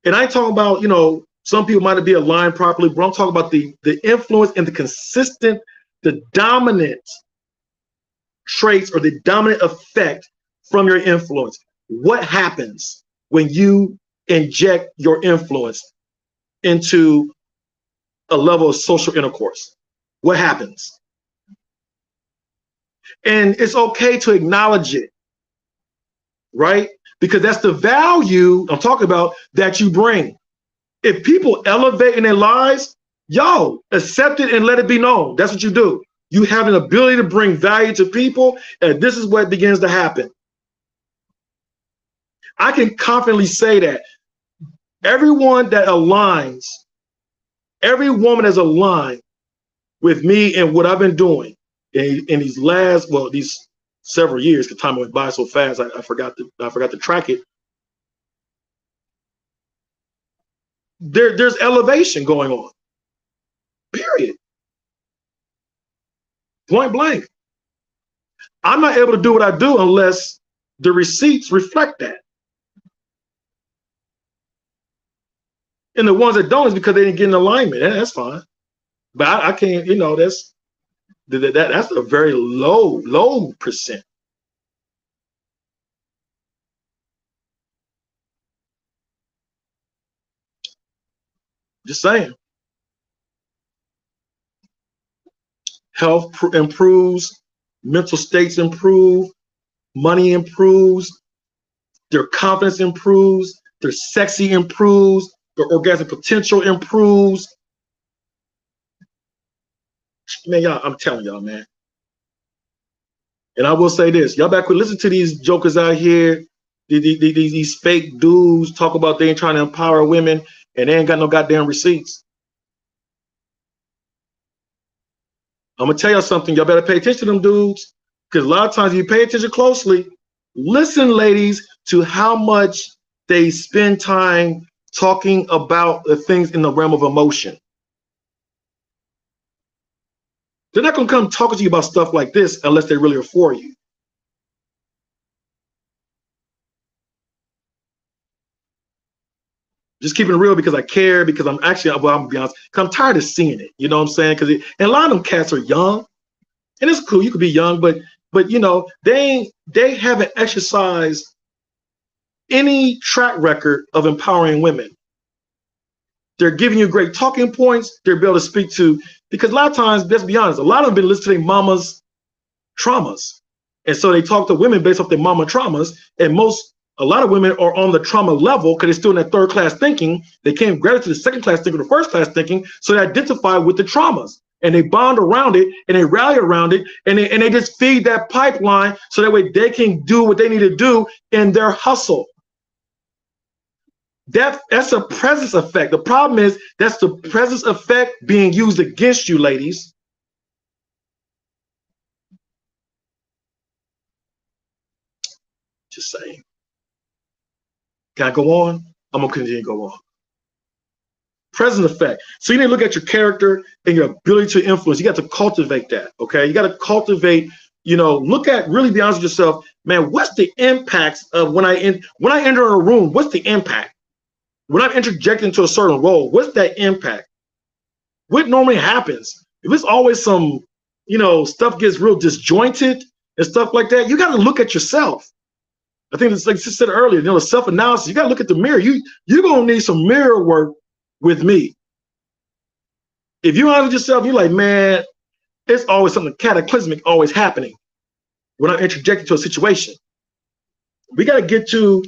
And I ain't talking about, you know, some people might not be aligned properly, but I'm talking about the influence and the consistent, the dominant traits or the dominant effect from your influence. What happens when you inject your influence into a level of social intercourse? What happens? And it's okay to acknowledge it, right? Because that's the value I'm talking about that you bring. If people elevate in their lives, yo, accept it and let it be known. That's what you do. You have an ability to bring value to people, and this is what begins to happen. I can confidently say that everyone that aligns, every woman that's aligned with me and what I've been doing in these last, well, these several years, because time went by so fast, I forgot to track it. There's elevation going on. Period. Point blank. I'm not able to do what I do unless the receipts reflect that. And the ones that don't is because they didn't get in alignment. That's fine. But I can't, you know, that's a very low percent. Just saying. Health improves, mental states improve, money improves, their confidence improves, their sexy improves, their orgasmic potential improves. Man, y'all, I'm telling y'all, man. And I will say this, y'all back with listen to these jokers out here, these fake dudes talk about they ain't trying to empower women and they ain't got no goddamn receipts. I'm gonna tell y'all something. Y'all better pay attention to them dudes. Because a lot of times you pay attention closely, listen, ladies, to how much they spend time talking about the things in the realm of emotion. They're not going to come talking to you about stuff like this unless they really are for you. Just keeping it real because I care, because I'm actually, well, I'm gonna be honest, because I'm tired of seeing it. You know what I'm saying? Because and a lot of them cats are young, and it's cool. You could be young, but you know, they haven't exercised any track record of empowering women. They're giving you great talking points. They're able to speak to, because a lot of times, let's be honest, a lot of them been listening to their mama's traumas, and so they talk to women based off their mama traumas, and a lot of women are on the trauma level because they're still in that third class thinking. They can't graduate to the second class thinking or the first class thinking, so they identify with the traumas and they bond around it and they rally around it and they just feed that pipeline so that way they can do what they need to do in their hustle. That's a presence effect. The problem is that's the presence effect being used against you, ladies. Just saying. Can I go on? I'm gonna continue to go on. Present effect. So you need to look at your character and your ability to influence. You got to cultivate that. Okay, you got to cultivate. You know, look at, really be honest with yourself, man. What's the impacts of when I enter a room? What's the impact? When I'm interjecting into a certain role, what's that impact? What normally happens? If it's always some, you know, stuff gets real disjointed and stuff like that, you got to look at yourself. I think it's like I said earlier, you know, the self-analysis, you got to look at the mirror. You're going to need some mirror work with me. If you're honest with yourself, you're like, man, it's always something cataclysmic always happening when I'm interjecting to a situation. We got to get to,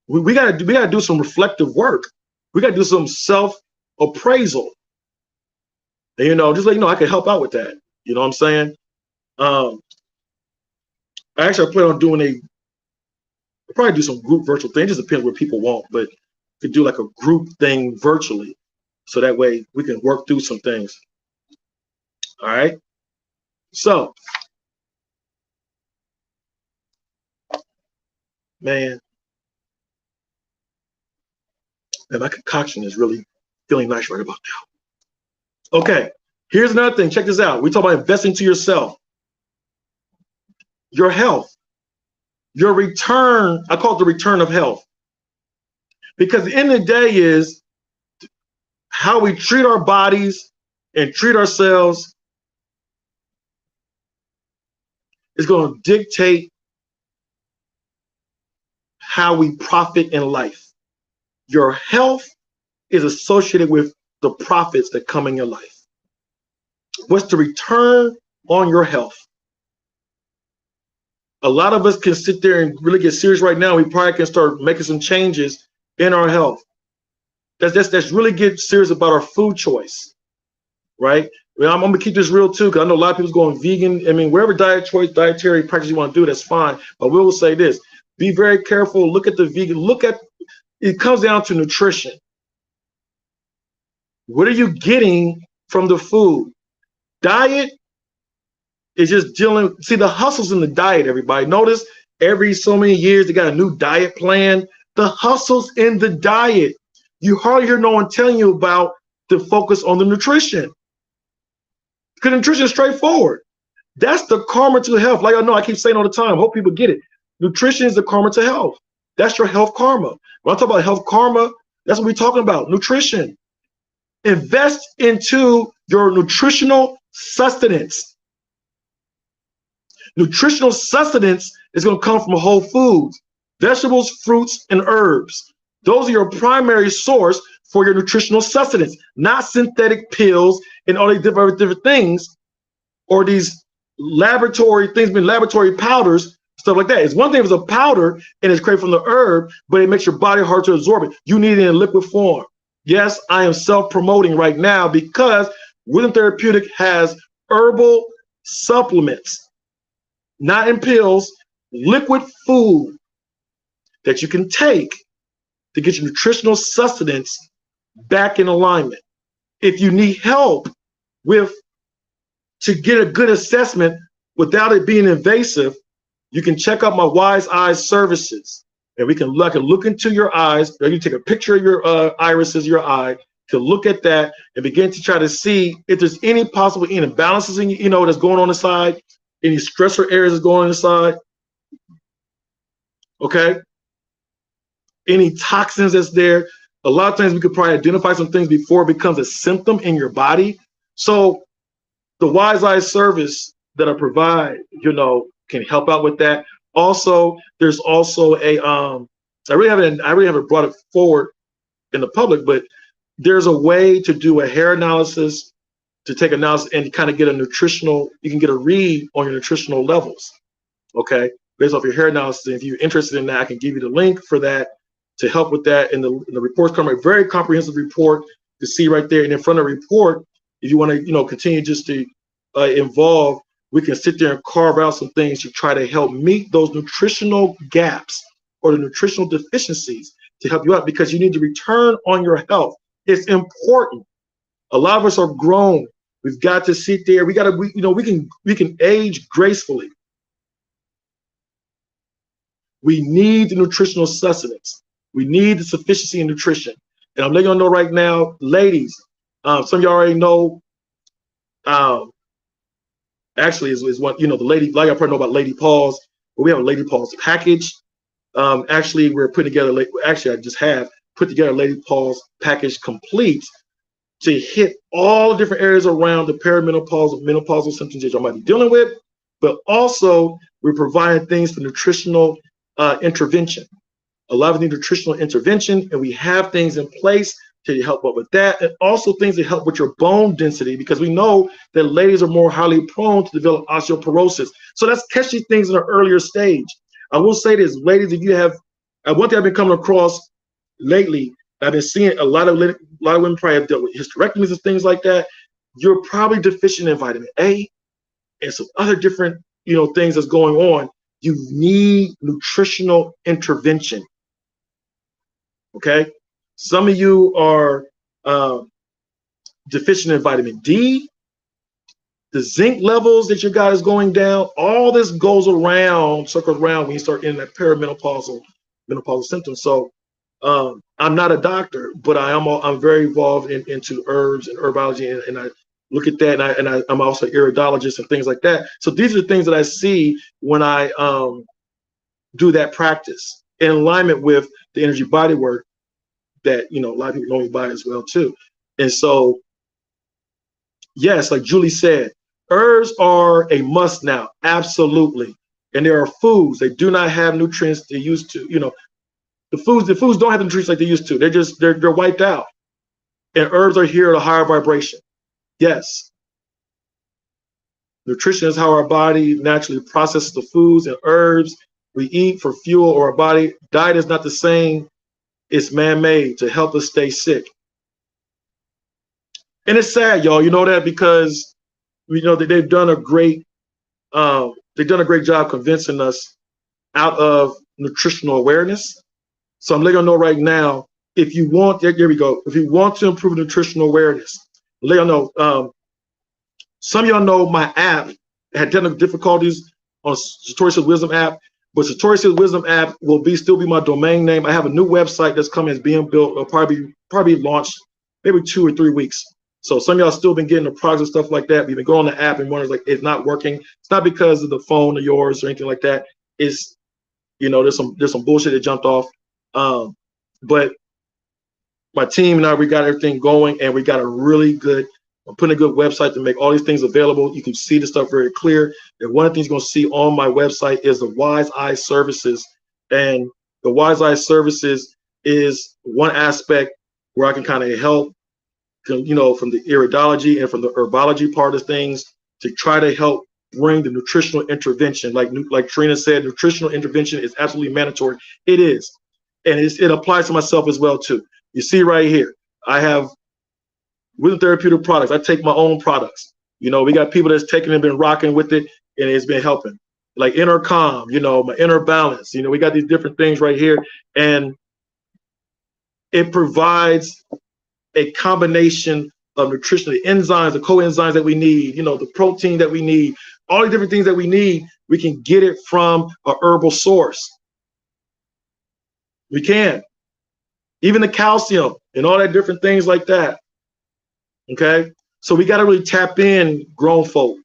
we got to do some reflective work. We got to do some self-appraisal. And, you know, just like, you know, I can help out with that. You know what I'm saying? Actually, I plan on doing I'll probably do some group virtual thing. It just depends what people want, but could do like a group thing virtually. So that way we can work through some things. All right. So, man, my concoction is really feeling nice right about now. Okay. Here's another thing. Check this out. We talk about investing to yourself. Your health, your return, I call it the return of health. Because the end of the day is how we treat our bodies and treat ourselves is going to dictate how we profit in life. Your health is associated with the profits that come in your life. What's the return on your health? A lot of us can sit there and really get serious right now. We probably can start making some changes in our health. That's really get serious about our food choice, right? Well, I'm gonna keep this real too, because I know a lot of people's going vegan. I mean, wherever dietary practice you want to do, that's fine. But we will say this: be very careful. Look at the vegan. It comes down to nutrition. What are you getting from the food? Diet is just dealing. See, the hustle's in the diet, everybody. Notice every so many years they got a new diet plan. The hustle's in the diet. You hardly hear no one telling you about the focus on the nutrition. Because nutrition is straightforward. That's the karma to health. Like I know I keep saying all the time. Hope people get it. Nutrition is the karma to health. That's your health karma. When I talk about health karma, that's what we're talking about. Nutrition. Invest into your nutritional sustenance. Nutritional sustenance is going to come from whole foods, vegetables, fruits, and herbs. Those are your primary source for your nutritional sustenance, not synthetic pills and all these different things, or these laboratory things, laboratory powders, stuff like that. It's one thing if it's a powder and it's created from the herb, but it makes your body hard to absorb it. You need it in liquid form. Yes, I am self-promoting right now because Rhythm Therapeutic has herbal supplements, not in pills, liquid food that you can take to get your nutritional sustenance back in alignment. If you need help with to get a good assessment without it being invasive, you can check out my Wise Eyes services. And we can look into your eyes. Or you take a picture of your irises, your eye, to look at that and begin to try to see if there's any possible imbalances in that's going on inside, any stressor areas that's going on inside. Okay. Any toxins that's there. A lot of times we could probably identify some things before it becomes a symptom in your body. So the Wise Eyes service that I provide, can help out with that. Also, there's also a I really haven't brought it forward in the public, but there's a way to do a hair analysis, to take analysis and kind of get you can get a read on your nutritional levels, okay, based off your hair analysis. And if you're interested in that, I can give you the link for that to help with that. And the reports come a very comprehensive report to see right there. And in front of the report, if you want to, continue just to involve, we can sit there and carve out some things to try to help meet those nutritional gaps or the nutritional deficiencies to help you out, because you need to return on your health. It's important. A lot of us are grown. We've got to sit there. We can age gracefully. We need the nutritional sustenance. We need the sufficiency in nutrition. And I'm letting y'all know right now, ladies, some of y'all already know, actually is what, the lady, like I probably know about Lady Paws, but we have a Lady Paws package. Actually, we're putting together, I just have put together Lady Paws package complete to hit all the different areas around the perimenopausal, menopausal symptoms that y'all might be dealing with, but also we're providing things for nutritional intervention. A lot of the nutritional intervention, and we have things in place to help up with that, and also things that help with your bone density, because we know that ladies are more highly prone to develop osteoporosis. So let's catch these things in an earlier stage. I will say this, ladies, if you have, one thing I've been coming across lately, I've been seeing a lot of women probably have dealt with hysterectomies and things like that. You're probably deficient in vitamin A and some other different, things that's going on. You need nutritional intervention. Okay. Some of you are deficient in vitamin D. The zinc levels that your guy is going down. All this circles around when you start in that perimenopausal symptoms. So I'm not a doctor, but I'm very involved into herbs and herbology, and I look at that, and I'm also an iridologist and things like that. So these are the things that I see when I do that practice in alignment with the energy body work that a lot of people know me by as well too. And so, yes, like Julie said, herbs are a must now, absolutely. And there are foods that do not have nutrients they used to. The foods don't have the nutrients like they used to. They're wiped out. And herbs are here at a higher vibration. Yes. Nutrition is how our body naturally processes the foods and herbs we eat for fuel or our body. Diet is not the same. It's man-made to help us stay sick. And it's sad, y'all. You know that, because we know that they've done a great job convincing us out of nutritional awareness. So I'm letting you know right now, if you want, here we go. If you want to improve nutritional awareness, let you know. Some of y'all know my app had technical difficulties on Satori Seals Wisdom app, but Satori Seals Wisdom app will still be my domain name. I have a new website that's coming, is being built. It'll probably launched maybe 2 or 3 weeks. So some of y'all still been getting the products and stuff like that. We've been going on the app and wondering, like, it's not working. It's not because of the phone or yours or anything like that. It's, there's some bullshit that jumped off. But my team and I, we got everything going, and we got I'm putting a good website to make all these things available. You can see the stuff very clear. And one of the things you're going to see on my website is the Wise Eyes services. And the Wise Eyes services is one aspect where I can kind of help, from the iridology and from the herbology part of things, to try to help bring the nutritional intervention. Like Trina said, nutritional intervention is absolutely mandatory. It is. And it applies to myself as well too. You see right here, I have Wisdom Therapeutic products. I take my own products. We got people that's taken and been rocking with it, and it's been helping. Like Inner Calm, my Inner Balance. We got these different things right here, and it provides a combination of nutrition, the enzymes, the coenzymes that we need, you know, the protein that we need, all the different things that we need, we can get it from a herbal source. We can. Even the calcium and all that different things like that. Okay? So we got to really tap in, grown folk.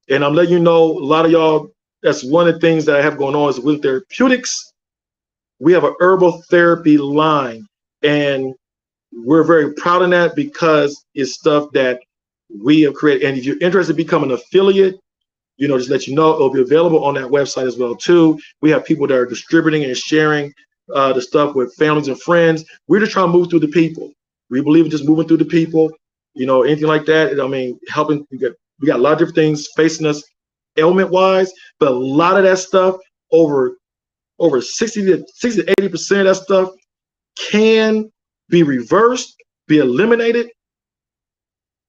And I'm letting you know, a lot of y'all, that's one of the things that I have going on is with therapeutics. We have an herbal therapy line, and we're very proud of that because it's stuff that we have created. And if you're interested in becoming an affiliate, you know, just let you know, it'll be available on that website as well too. We have people that are distributing and sharing the stuff with families and friends. We're just trying to move through the people. We believe in just moving through the people, you know, anything like that. I mean, helping, we got a lot of different things facing us ailment wise, but a lot of that stuff, over 60 to 80% of that stuff can be reversed, be eliminated,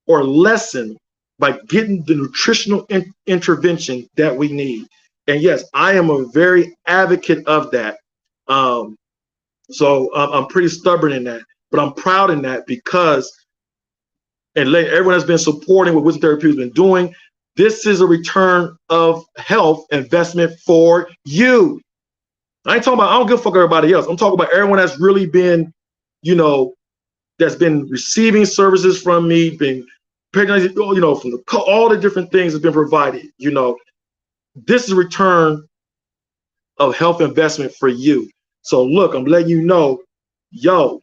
or lessened by getting the nutritional intervention that we need. And yes, I am a very advocate of that. So I'm pretty stubborn in that, but I'm proud in that because, and everyone has been supporting what Wisdom Therapy has been doing. This is a return of health investment for you. I ain't talking about, I don't give a fuck everybody else. I'm talking about everyone that's really been, you know, that's been receiving services from me, being, you know, from all the different things that's been provided. You know, this is a return of health investment for you. So look, I'm letting you know, yo,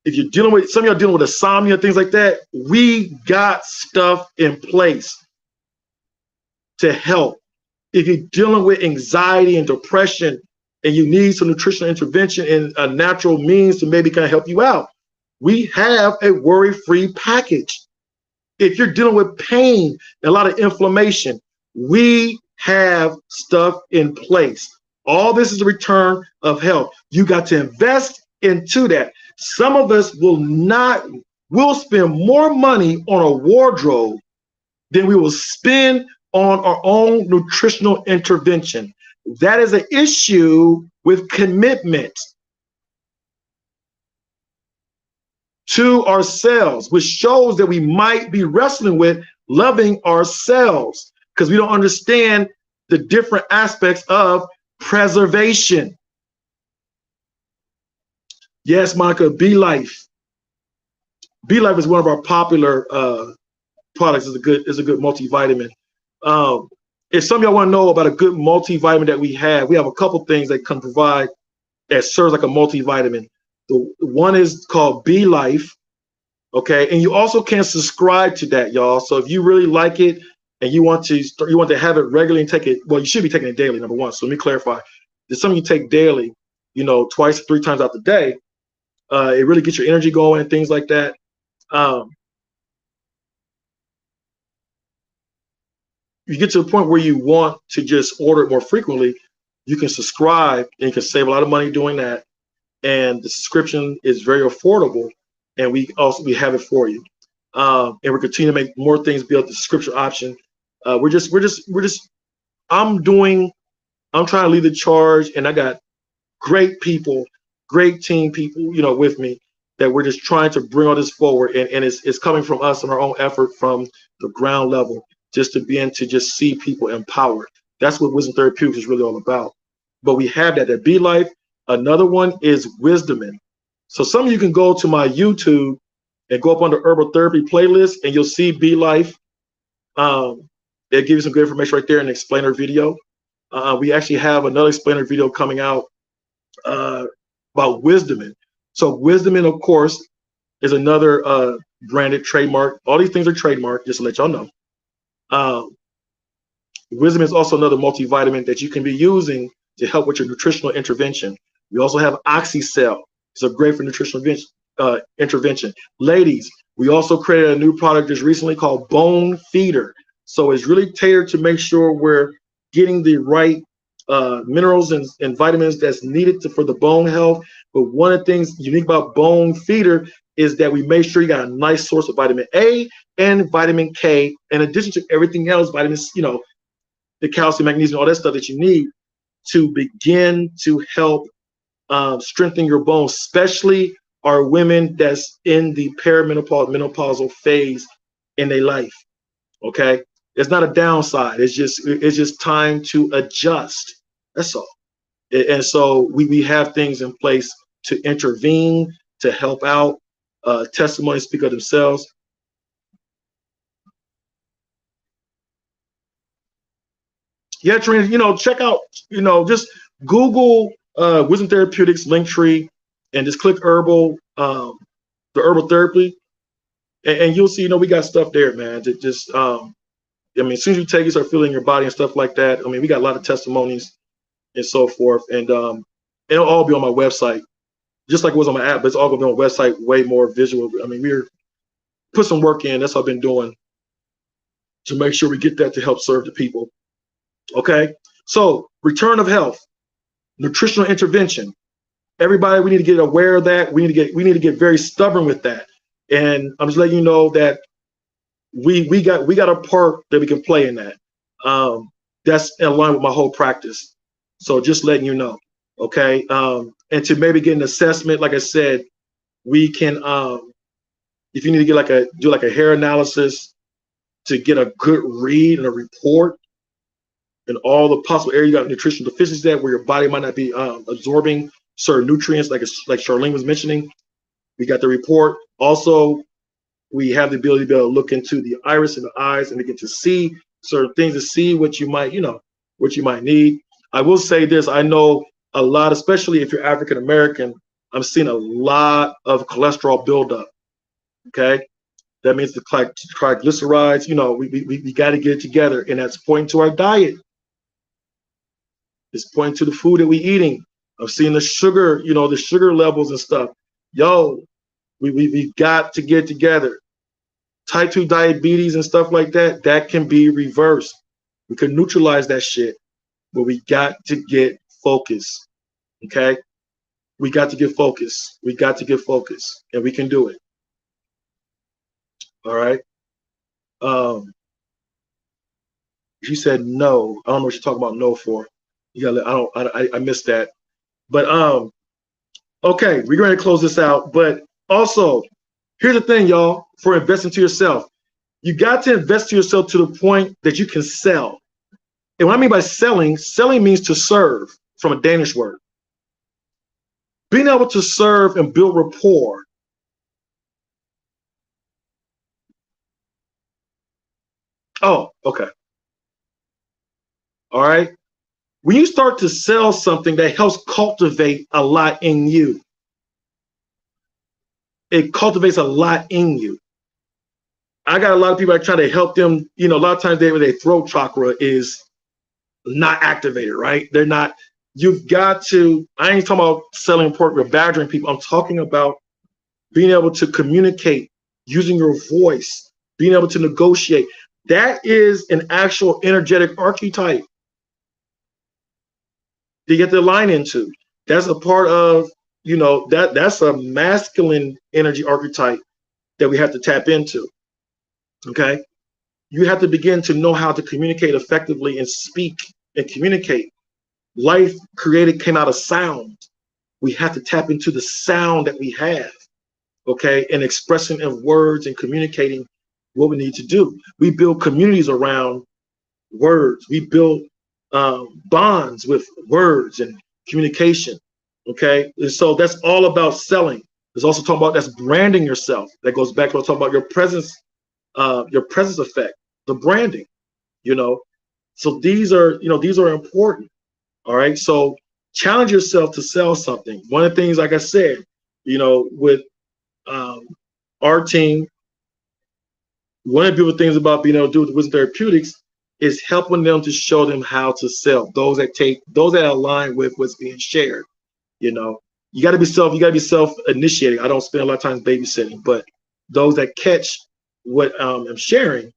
if you're dealing with, some of y'all dealing with insomnia, things like that, we got stuff in place to help. If you're dealing with anxiety and depression and you need some nutritional intervention and a natural means to maybe kind of help you out, we have a worry-free package. If you're dealing with pain and a lot of inflammation, we have stuff in place. All this is a return of health. You got to invest into that. Some of us will spend more money on a wardrobe than we will spend on our own nutritional intervention. That is an issue with commitment to ourselves, which shows that we might be wrestling with loving ourselves because we don't understand the different aspects of preservation. Yes, Monica, Be Life. Be Life is one of our popular products. Is a good multivitamin. If some of y'all want to know about a good multivitamin that we have a couple things that can provide that serves like a multivitamin. The one is called Be Life, okay, and you also can subscribe to that, y'all. So if you really like it and you want to have it regularly and take it, well, you should be taking it daily. Number one. So let me clarify. There's something you take daily, you know, twice, 3 times out the day. It really gets your energy going and things like that. You get to the point where you want to just order it more frequently, you can subscribe and you can save a lot of money doing that. And the subscription is very affordable, and we have it for you. And we're continuing to make more things build the subscription option. I'm trying to lead the charge, and I got great people, great team people, you know, with me that we're just trying to bring all this forward. And it's coming from us and our own effort from the ground level, just to begin to just see people empowered. That's what Wisdom Therapeutics is really all about. But we have that Be Life. Another one is Wisdomin. So some of you can go to my YouTube and go up under Herbal Therapy playlist, and you'll see Be Life. It'll give you some good information right there in the explainer video. We actually have another explainer video coming out about Wisdomin. So Wisdomin, of course, is another branded trademark. All these things are trademarked, just to let y'all know. Wisdomin is also another multivitamin that you can be using to help with your nutritional intervention. We also have OxyCell. It's a great for nutritional intervention. Ladies, we also created a new product just recently called Bone Feeder. So it's really tailored to make sure we're getting the right minerals and vitamins that's needed for the bone health. But one of the things unique about Bone Feeder is that we make sure you got a nice source of vitamin A and vitamin K, in addition to everything else, vitamins, you know, the calcium, magnesium, all that stuff that you need to begin to help strengthen your bones, especially are women that's in the perimenopause, menopausal phase in their life. Okay, it's not a downside. It's just time to adjust. That's all. And so we have things in place to intervene, to help out. Testimonies speak of themselves. Yeah, Trina, check out, just Google Wisdom Therapeutics Linktree and just click herbal, the herbal therapy, and you'll see, we got stuff there, man. That just, I mean, as soon as you take it, start feeling your body and stuff like that. I mean, we got a lot of testimonies and so forth, and it'll all be on my website, just like it was on my app, but it's all gonna be on my website, way more visual. I mean, we're put some work in. That's what I've been doing to make sure we get that to help serve the people. Okay, so return of health, nutritional intervention. Everybody, we need to get aware of that. We need to get very stubborn with that. And I'm just letting you know that we got a part that we can play in that. That's in line with my whole practice. So just letting you know, okay. And to maybe get an assessment, like I said, we can. If you need to do a hair analysis to get a good read and a report, and all the possible areas you got nutritional deficiencies that where your body might not be absorbing certain nutrients, like Charlene was mentioning. We got the report. Also, we have the ability to be able to look into the iris and the eyes and begin to see certain things, to see what you might, what you might need. I will say this: I know a lot, especially if you're African American. I'm seeing a lot of cholesterol buildup. Okay, that means the triglycerides. We got to get it together, and that's pointing to our diet. It's pointing to the food that we're eating. I'm seeing the sugar, the sugar levels and stuff. Yo, we've got to get together. Type 2 diabetes and stuff like that can be reversed. We can neutralize that shit, but we got to get focused. Okay? We got to get focused. We got to get focused, and we can do it. All right? She said no. I don't know what you're talking about no for. I missed that. But okay, we're going to close this out. But also, here's the thing, y'all, for investing to yourself. You got to invest to yourself to the point that you can sell. And what I mean by selling means to serve, from a Danish word. Being able to serve and build rapport. Oh, okay. All right. When you start to sell something, that helps cultivate a lot in you. It cultivates a lot in you. I got a lot of people that try to help them. A lot of times their throat chakra is not activated, right? They're not. You've got to. I ain't talking about selling pork or badgering people. I'm talking about being able to communicate, using your voice, being able to negotiate. That is an actual energetic archetype to get the line into. That's a part of, that's a masculine energy archetype that we have to tap into. Okay. You have to begin to know how to communicate effectively and speak and communicate. Life came out of sound. We have to tap into the sound that we have. Okay. And expressing in words and communicating what we need to do. We build communities around words. We build bonds with words and communication. Okay, and so that's all about selling. There's also talking about that's branding yourself. That goes back to what I talk about your presence effect, the branding. So these are important. All right, so challenge yourself to sell something. One of the things, like I said, with our team, one of the beautiful things about being able to do with Wisdom Therapeutics is helping them to show them how to sell. Those that align with what's being shared. You got to be self-initiating. I don't spend a lot of time babysitting, but those that catch what I'm sharing,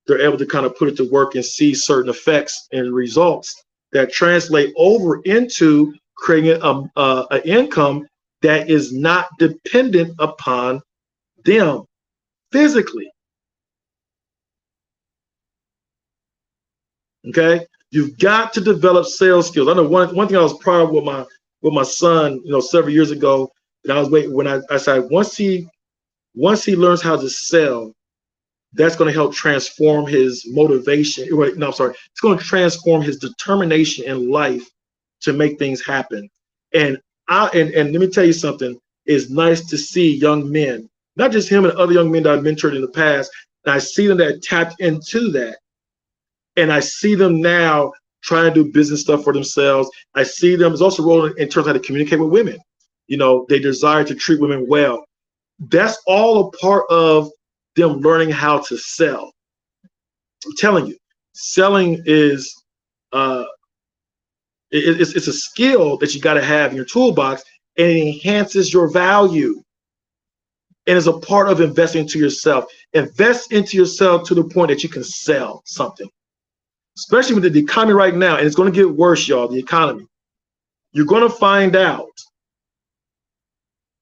they're able to kind of put it to work and see certain effects and results that translate over into creating an income that is not dependent upon them physically. Okay, you've got to develop sales skills. I know one thing I was proud of with my son, several years ago, And I was waiting when I said once he learns how to sell, that's going to help transform his motivation. No, I'm sorry. It's going to transform his determination in life to make things happen. And and let me tell you something. It's nice to see young men, not just him and other young men that I've mentored in the past. And I see them that tapped into that. And I see them now trying to do business stuff for themselves. I see them as also rolling in terms of how to communicate with women. You know, they desire to treat women well. That's all a part of them learning how to sell. I'm telling you, selling is it's a skill that you got to have in your toolbox, and it enhances your value. And is a part of investing into yourself. Invest into yourself to the point that you can sell something. Especially with the economy right now, and it's going to get worse, y'all, the economy. You're going to find out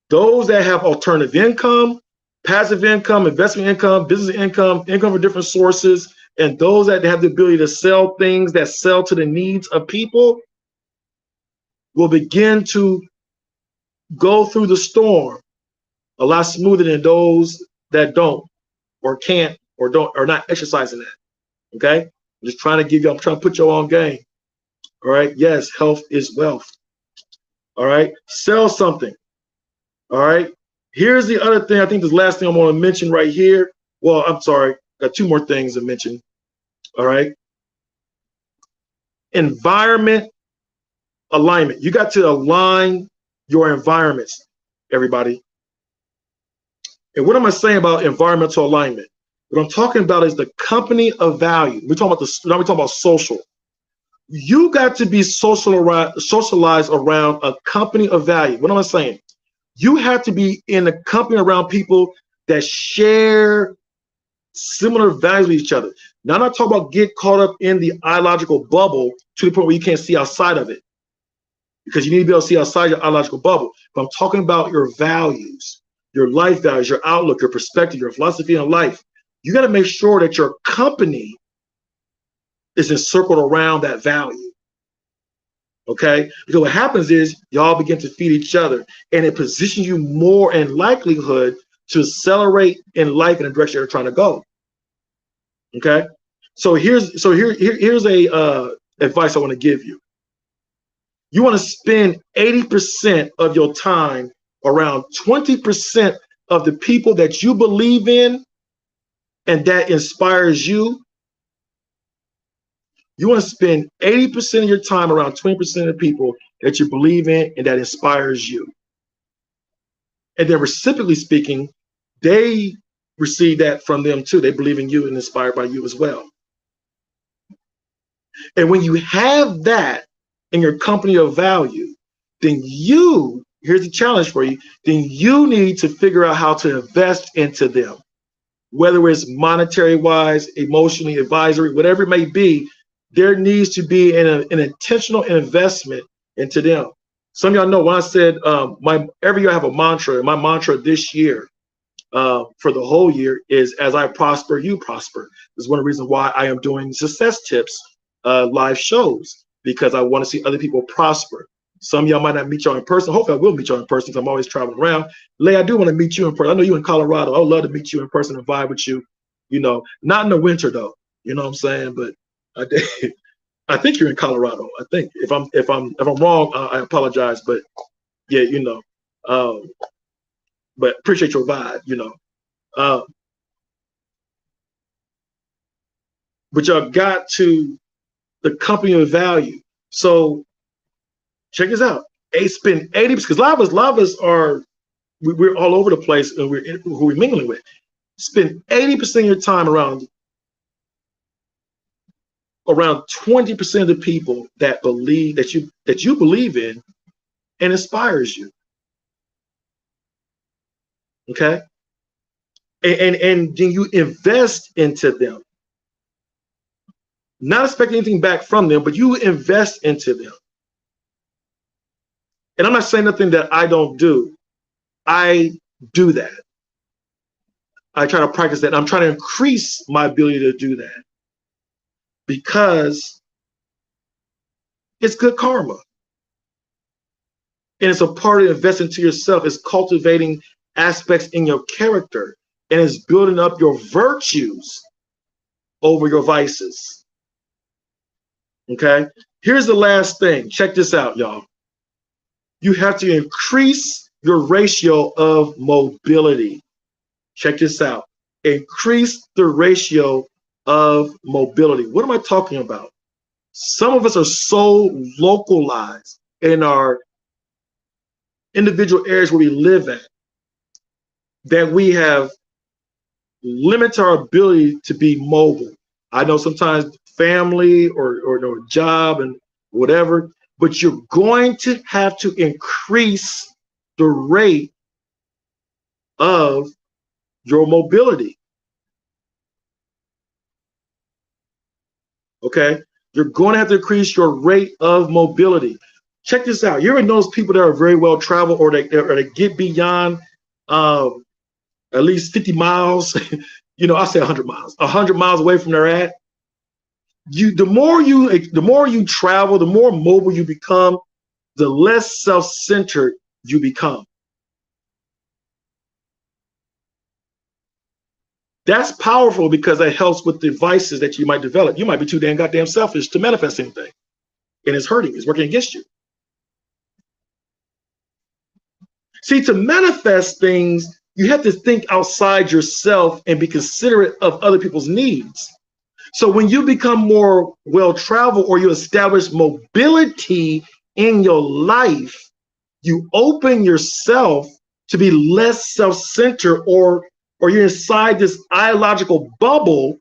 those that have alternative income, passive income, investment income, business income, income from different sources, and those that have the ability to sell things that sell to the needs of people will begin to go through the storm a lot smoother than those that don't or can't or don't or not exercising that. Okay? I'm just trying to give you, I'm trying to put you on game. All right. Yes, health is wealth. All right. Sell something. All right. Here's the other thing. I think the last thing I want to mention right here. Well, I'm sorry. Got two more things to mention. All right. Environment alignment. You got to align your environments, everybody. And what am I saying about environmental alignment? What I'm talking about is the company of value. Now we're talking about social. You got to be socialized around a company of value. What am I saying? You have to be in a company around people that share similar values with each other. Now, I'm not talking about get caught up in the ideological bubble to the point where you can't see outside of it, because you need to be able to see outside your ideological bubble. But I'm talking about your values, your life values, your outlook, your perspective, your philosophy on life. You got to make sure that your company is encircled around that value. Okay? Because what happens is y'all begin to feed each other, and it positions you more in likelihood to accelerate in life in the direction you're trying to go. Okay? So here's a advice I want to give you. You want to spend 80% of your time around 20% of the people that you believe in and that inspires you. You want to spend 80% of your time around 20% of people that you believe in and that inspires you. And then reciprocally speaking, they receive that from them too. They believe in you and inspired by you as well. And when you have that in your company of value, then here's the challenge for you, then you need to figure out how to invest into them. Whether it's monetary wise, emotionally, advisory, whatever it may be, there needs to be an intentional investment into them. Some of y'all know when I said every year I have a mantra. My mantra this year for the whole year is, as I prosper, you prosper. This is one of the reasons why I am doing Success Tips live shows, because I want to see other people prosper. Some of y'all might not meet y'all in person. Hopefully I will meet y'all in person, because I'm always traveling around. Lay, I do want to meet you in person. I know you in Colorado. I would love to meet you in person and vibe with you. You know, not in the winter though. You know what I'm saying? But I think you're in Colorado. I think if I'm wrong, I apologize. But yeah, you know, but appreciate your vibe. You know, but y'all got to the company of value. So check this out. Spend 80%, because a lot of us are we're all over the place, and who we're mingling with. Spend 80% of your time around 20% of the people that believe that you believe in and inspires you. Okay? And then you invest into them. Not expecting anything back from them, but you invest into them. And I'm not saying nothing that I don't do. I do that. I try to practice that. I'm trying to increase my ability to do that, because it's good karma. And it's a part of investing to yourself. It's cultivating aspects in your character, and it's building up your virtues over your vices. Okay? Here's the last thing. Check this out, y'all. You have to increase your ratio of mobility. Check this out. Increase the ratio of mobility. What am I talking about? Some of us are so localized in our individual areas where we live at that we have limited our ability to be mobile. I know sometimes family or job and whatever, but you're going to have to increase the rate of your mobility. Okay? You're going to have to increase your rate of mobility. Check this out. You ever know those people that are very well traveled, or they get beyond at least 50 miles? I say 100 miles. 100 miles away from their at. The more you travel, the more mobile you become, the less self-centered you become. That's powerful because it helps with the vices that you might develop. You might be too damn goddamn selfish to manifest anything, and it's hurting. It's working against you. See, to manifest things, you have to think outside yourself and be considerate of other people's needs. So when you become more well-traveled, or you establish mobility in your life, you open yourself to be less self-centered, or you're inside this ideological bubble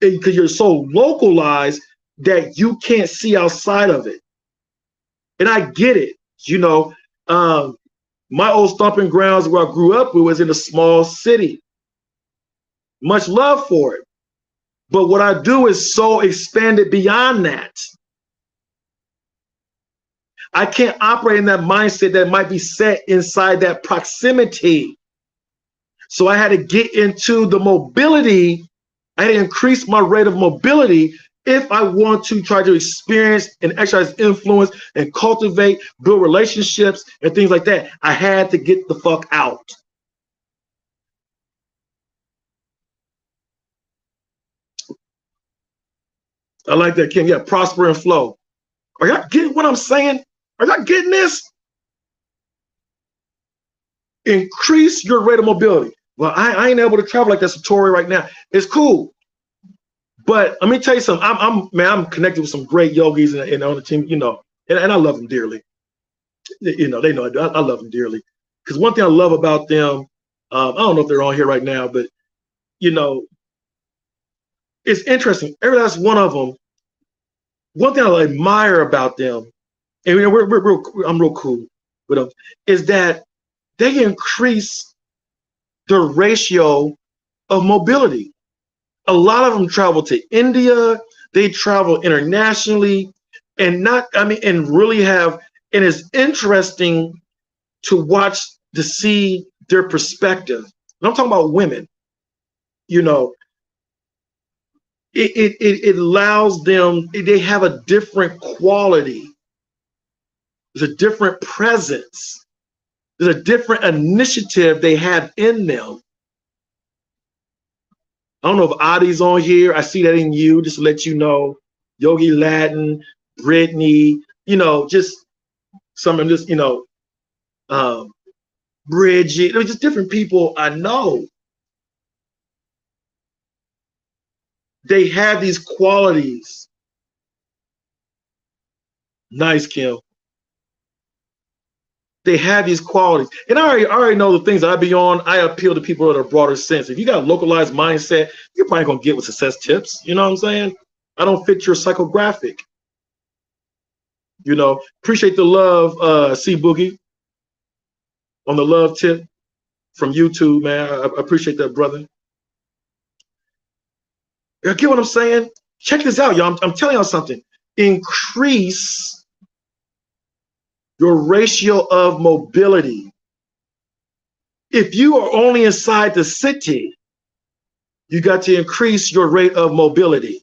because you're so localized that you can't see outside of it. And I get it. My old stomping grounds where I grew up was in a small city. Much love for it. But what I do is so expanded beyond that. I can't operate in that mindset that might be set inside that proximity. So I had to get into the mobility. I had to increase my rate of mobility if I want to try to experience and exercise influence and cultivate, build relationships and things like that. I had to get the fuck out. I like that, Kim. Yeah, prosper and flow. Are y'all getting what I'm saying? Are y'all getting this? Increase your rate of mobility. Well, I ain't able to travel like that, Satori, right now. It's cool. But let me tell you something. I'm connected with some great yogis and on the team, and I love them dearly. They know I love them dearly. Because one thing I love about them, I don't know if they're on here right now, but it's interesting. Every last one of them. One thing I admire about them, and I'm real cool with them, is that they increase the ratio of mobility. A lot of them travel to India. They travel internationally, and really have. And it's interesting to watch, to see their perspective. And I'm talking about women. It allows them. They have a different quality. There's a different presence. There's a different initiative they have in them. I don't know if Adi's on here. I see that in you, just to let you know. Yogi Latin, Brittany, just some of this, Bridget. There's just different people I know. They have these qualities. Nice, Kim. They have these qualities. And I already know the things that I be on. I appeal to people that are broader sense. If you got a localized mindset, you're probably going to get with success tips. You know what I'm saying? I don't fit your psychographic. Appreciate the love, C Boogie, on the love tip from YouTube, man. I appreciate that, brother. You get what I'm saying? Check this out, y'all. I'm telling y'all something. Increase your ratio of mobility. If you are only inside the city, you got to increase your rate of mobility.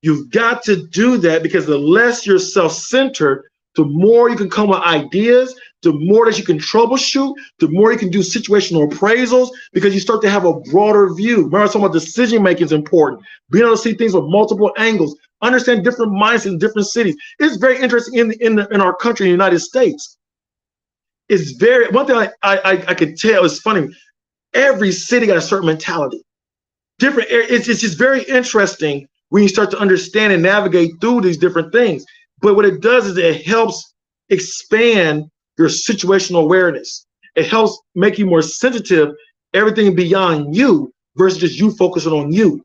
You've got to do that because the less you're self-centered, the more you can come with ideas, the more that you can troubleshoot, the more you can do situational appraisals, because you start to have a broader view. Remember, I was talking about decision making is important. Being able to see things with multiple angles, understand different mindsets in different cities. It's very interesting in our country, in the United States. It's very, one thing I could tell is funny. Every city got a certain mentality. Different. It's just very interesting when you start to understand and navigate through these different things. But what it does is it helps expand your situational awareness. It helps make you more sensitive, everything beyond you versus just you focusing on you.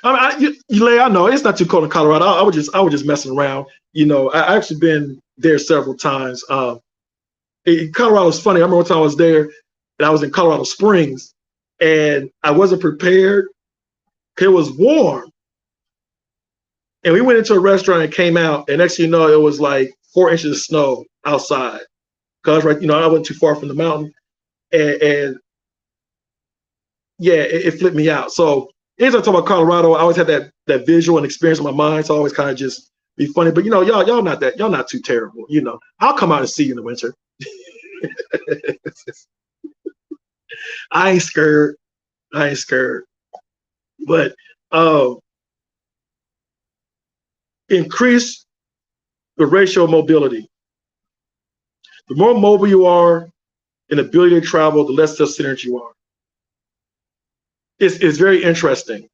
I mean, I know it's not too cold in Colorado. I was just messing around. You know, I actually been there several times. Colorado was funny. I remember one time I was there, and I was in Colorado Springs, and I wasn't prepared. It was warm, and we went into a restaurant and came out, and next thing you know, it was like 4 inches of snow outside. Cause right, you know, I wasn't too far from the mountain, and yeah, it flipped me out. So anytime I talk about Colorado, I always have that visual and experience in my mind. So I always kind of just be funny. But you know, y'all not too terrible. You know, I'll come out and see you in the winter. I ain't scared. But increase the ratio of mobility. The more mobile you are and ability to travel, the less self-centered you are. It's very interesting.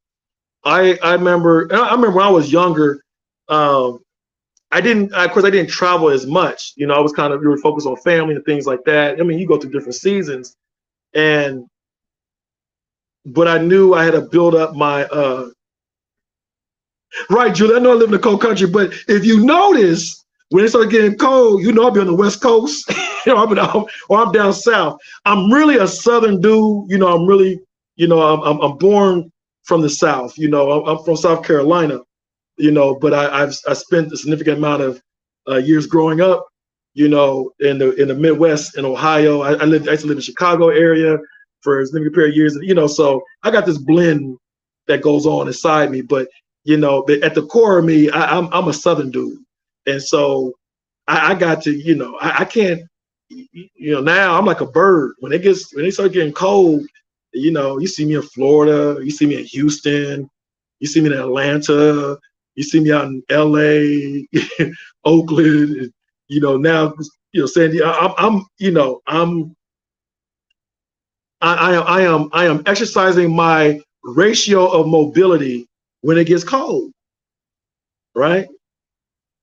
I remember when I was younger, I didn't travel as much. You know, I was we were focused on family and things like that. I mean, you go through different seasons, but I knew I had to build up my right, Julie. I know I live in the cold country, but if you notice, when it started getting cold, you know I'll be on the West Coast, you know, I'm down south. I'm really a Southern dude. You know, I'm really, you know, I'm born from the South. You know, I'm from South Carolina. You know, but I spent a significant amount of years growing up, you know, in the Midwest, in Ohio. I used to live in the Chicago area for a significant period of years. You know, so I got this blend that goes on inside me. But you know, but at the core of me, I'm a Southern dude, and so I got to, you know, I can't, you know, now I'm like a bird. When they start getting cold, you know, you see me in Florida, you see me in Houston, you see me in Atlanta, you see me out in LA, Oakland, you know, now, you know, San Diego. I am exercising my ratio of mobility when it gets cold, right?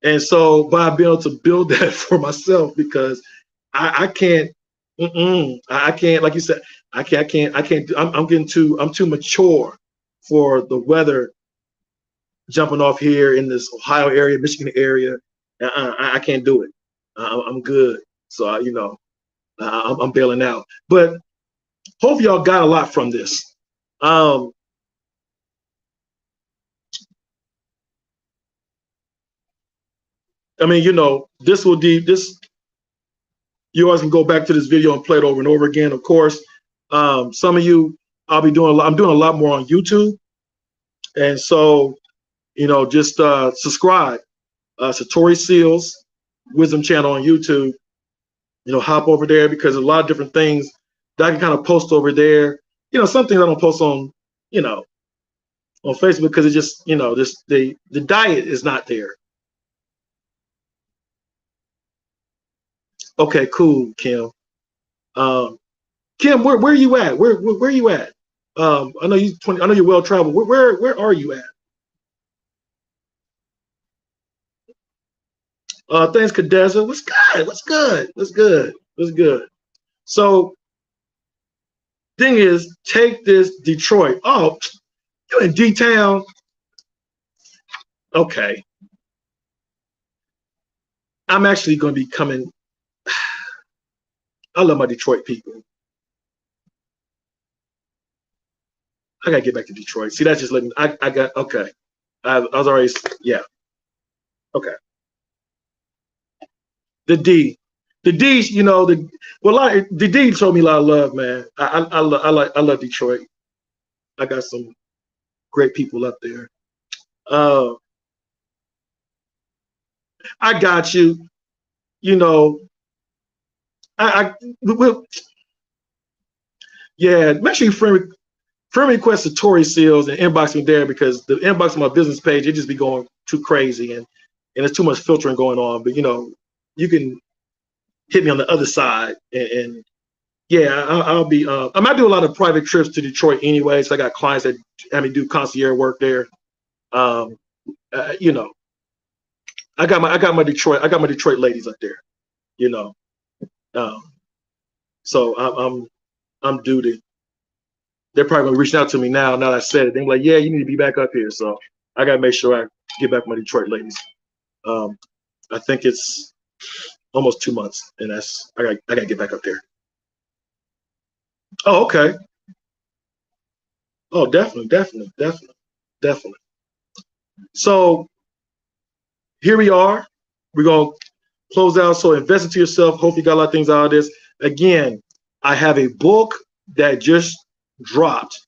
And so by being able to build that for myself, because I can't, I can't, like you said, I can't. I'm too mature for the weather jumping off here in this Ohio area, Michigan area. I can't do it. I'm good. So you know, I'm bailing out. But hope y'all got a lot from this. I mean, you know, this. You always can go back to this video and play it over and over again. Of course, some of you, I'm doing a lot more on YouTube, and so, you know, just subscribe. Satori Seals Wisdom Channel on YouTube. You know, hop over there, because there's a lot of different things that I can kind of post over there. You know, some things I don't post on, you know, on Facebook, because it just, you know, the diet is not there. Okay, cool, Kim. Kim, where are you at? Where are you at? I know you 20. I know you're well traveled. Where are you at? Thanks, Cadeza. What's good? What's good? What's good? What's good? So, thing is, take this Detroit. Oh, you in D-Town? Okay. I'm actually going to be coming. I love my Detroit people. I gotta get back to Detroit. See, that's just letting. I got okay. I was already, yeah. Okay. The D, you know, the D showed me a lot of love, man. I love Detroit. I got some great people up there. I got you. You know, yeah. Make sure you friend request to Tory Seals and inbox me there, because the inbox on my business page, it just be going too crazy, and there's too much filtering going on. But you know, you can hit me on the other side, and yeah, I'll be. I might do a lot of private trips to Detroit anyway. So I got clients that have me do concierge work there. You know, I got my Detroit ladies up there. You know, so I'm due to. They're probably gonna reach out to me now. Now that I said it, they're like, "Yeah, you need to be back up here." So I gotta make sure I get back with my Detroit ladies. I think it's almost 2 months, and I gotta get back up there. Oh, okay. Oh, definitely. So here we are. We're gonna close out. So invest into yourself. Hope you got a lot of things out of this. Again, I have a book that just dropped,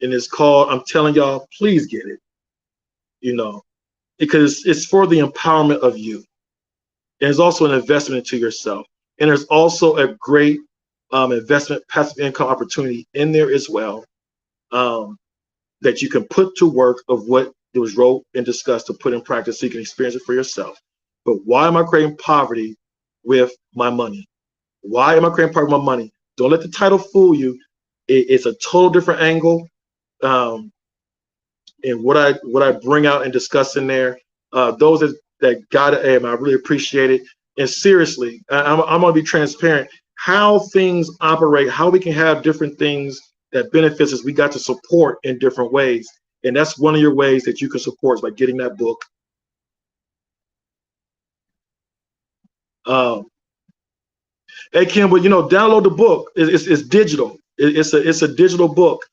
and it's called, I'm telling y'all, please get it. You know, because it's for the empowerment of you. And it's also an investment into yourself. And there's also a great investment passive income opportunity in there as well, that you can put to work of what it was wrote and discussed to put in practice so you can experience it for yourself. But why am I creating poverty with my money? Why am I creating poverty with my money? Don't let the title fool you. It's a total different angle. And what I bring out and discuss in there, those that got it, I really appreciate it. And seriously, I'm gonna be transparent. How things operate, how we can have different things that benefits us, we got to support in different ways. And that's one of your ways that you can support, is by getting that book. Hey Kim, but you know, download the book. It's digital. It's a digital book.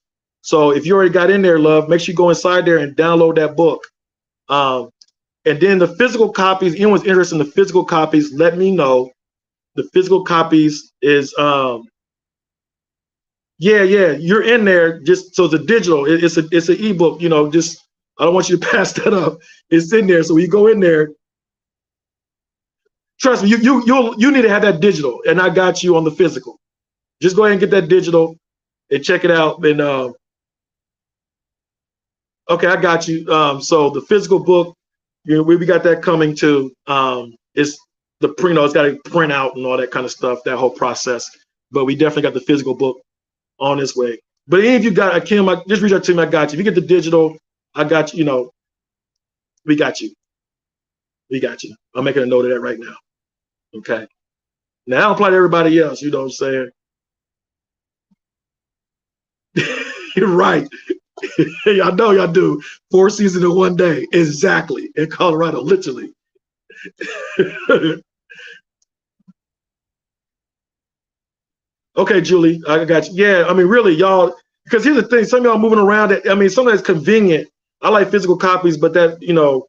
So if you already got in there, love, make sure you go inside there and download that book. And then the physical copies, anyone's interested in the physical copies, let me know. The physical copies is yeah, you're in there. Just so the digital, it's an ebook, you know, just I don't want you to pass that up. It's in there. So when you go in there, trust me, you need to have that digital, and I got you on the physical. Just go ahead and get that digital and check it out. And okay, I got you. So the physical book, you know, we got that coming too. It's the print, it's got to print out and all that kind of stuff, that whole process. But we definitely got the physical book on its way. But any of you got, Kim, just reach out to me. I got you. If you get the digital, I got you. You know, we got you. We got you. I'm making a note of that right now. Okay. Now I don't apply to everybody else. You know what I'm saying? You're right. I know y'all do. 4 seasons in one day. Exactly. In Colorado, literally. Okay, Julie, I got you. Yeah, I mean, really, y'all, because here's the thing, some of y'all moving around. I mean, sometimes it's convenient. I like physical copies, but that, you know,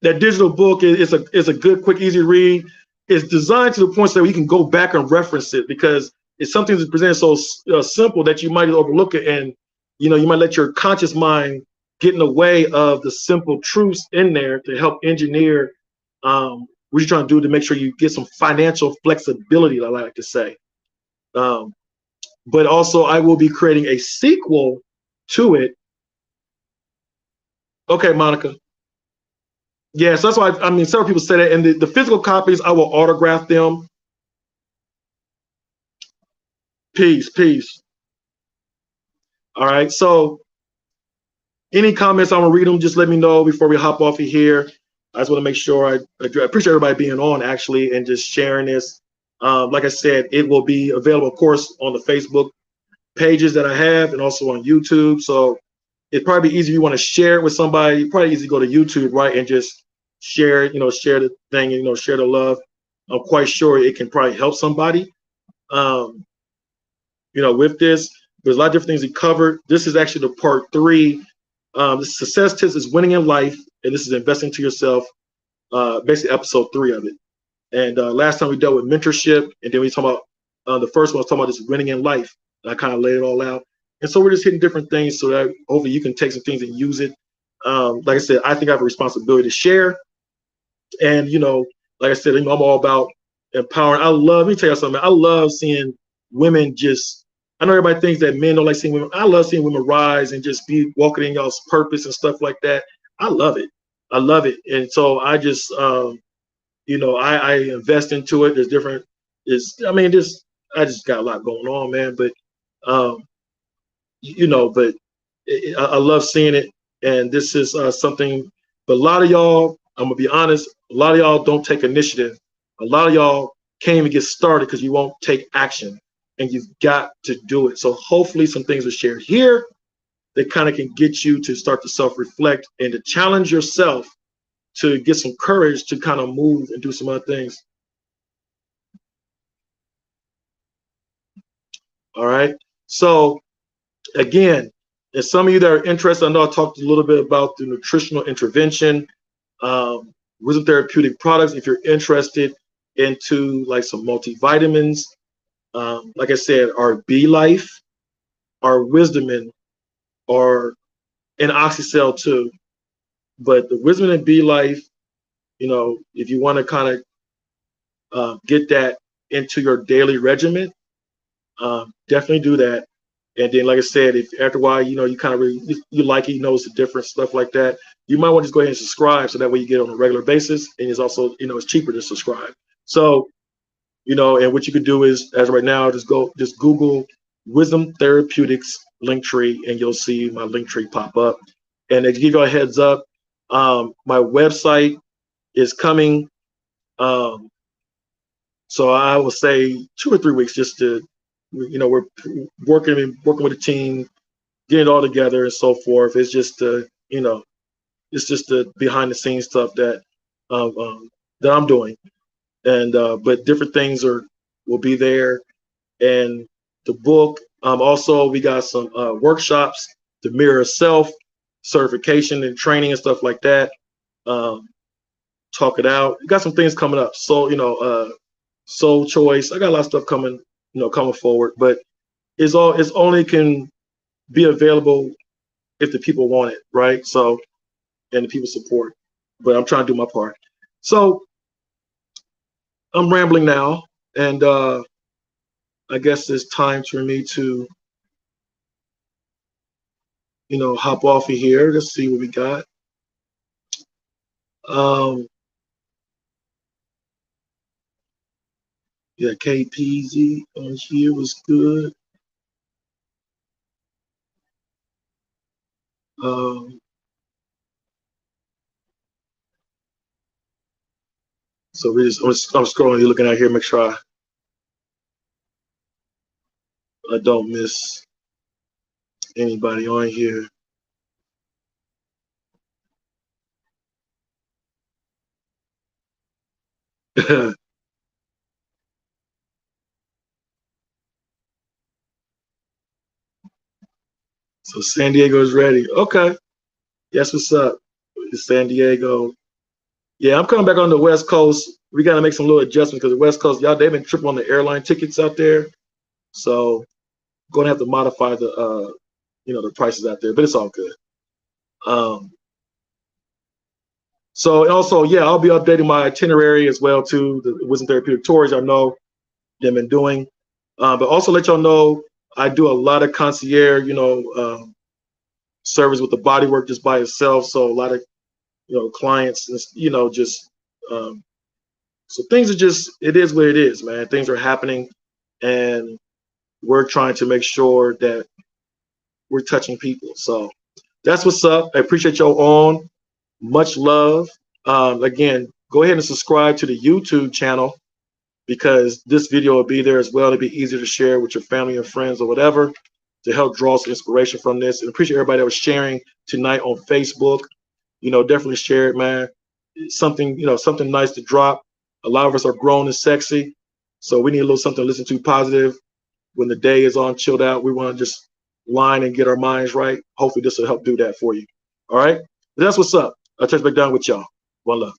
that digital book is a good, quick, easy read. It's designed to the point so that you can go back and reference it, because it's something that's presented so simple that you might overlook it, and you know, you might let your conscious mind get in the way of the simple truths in there to help engineer what you're trying to do to make sure you get some financial flexibility, I like to say. But also, I will be creating a sequel to it. Okay, Monica. Yeah, so that's why I mean, several people say that. And the physical copies, I will autograph them. Peace. All right. So, any comments? I'm gonna read them. Just let me know before we hop off of here. I just want to make sure I appreciate everybody being on, actually, and just sharing this. Like I said, it will be available, of course, on the Facebook pages that I have, and also on YouTube. So it'd probably be easy if you want to share it with somebody. Probably easy to go to YouTube, right, and just share it. You know, share the thing. You know, share the love. I'm quite sure it can probably help somebody. You know, with this, there's a lot of different things we covered. This is actually the part 3. The success tips is winning in life, and this is investing to yourself. Basically, episode 3 of it. And last time we dealt with mentorship, and then we talked about the first one was talking about this winning in life. And I kind of laid it all out. And so we're just hitting different things so that hopefully you can take some things and use it. Like I said, I think I have a responsibility to share. And, like I said, I'm all about empowering. Let me tell you something, I love seeing women I know everybody thinks that men don't like seeing women. I love seeing women rise and just be walking in y'all's purpose and stuff like that. I love it. I love it. And so I just, I invest into it. There's different, I just got a lot going on, man. But, I love seeing it. And this is something, but a lot of y'all, I'm gonna be honest, a lot of y'all don't take initiative. A lot of y'all can't even get started because you won't take action, and you've got to do it. So hopefully some things are shared here that kind of can get you to start to self-reflect and to challenge yourself to get some courage to kind of move and do some other things. All right. So again, and some of you that are interested, I know I talked a little bit about the nutritional intervention, wisdom therapeutic products. If you're interested into like some multivitamins, like I said, our B Life, our Wisdomin, or an Oxycell too. But the Wisdomin and B Life, if you want to kind of get that into your daily regimen, definitely do that. And then, like I said, if after a while, you kind of you like it, it's the different stuff like that, you might want to just go ahead and subscribe so that way you get it on a regular basis. And it's also, it's cheaper to subscribe. So, and what you could do is, as right now, just Google Wisdom Therapeutics Linktree, and you'll see my Linktree pop up. And to give you a heads up, my website is coming. So I will say 2 or 3 weeks, just to, we're working with a team, getting it all together and so forth. It's just it's just the behind the scenes stuff that I'm doing. And but different things will be there. And the book, also we got some workshops, the Mirror Self certification and training and stuff like that. Talk It Out. We got some things coming up. So Soul Choice. I got a lot of stuff coming forward, but it's only can be available if the people want it, right? So, and the people support. But I'm trying to do my part. So I'm rambling now, and I guess it's time for me to hop off of here. Let's see what we got. Yeah, KPZ on here was good. So I'm scrolling, you're looking at here, make sure I don't miss anybody on here. So San Diego is ready. Okay. Yes, what's up? It's San Diego. Yeah, I'm coming back on the West Coast. We got to make some little adjustments because the West Coast, y'all, they've been tripping on the airline tickets out there. So going to have to modify the, the prices out there, but it's all good. So also, yeah, I'll be updating my itinerary as well too. The Wisdom Therapeutic Tours, I know they've been doing, but also let y'all know I do a lot of concierge, service with the body work just by itself. So a lot of, clients, just, so things are just, it is what it is, man. Things are happening, and we're trying to make sure that we're touching people. So that's what's up. I appreciate y'all on. Much love. Again, go ahead and subscribe to the YouTube channel because this video will be there as well. It'll be easier to share with your family and friends or whatever to help draw some inspiration from this. And appreciate everybody that was sharing tonight on Facebook. Definitely share it, man. It's something, something nice to drop. A lot of us are grown and sexy, so we need a little something to listen to positive when the day is on chilled out. We want to just line and get our minds right. Hopefully this will help do that for you. All right. That's what's up. I'll touch back down with y'all. One love.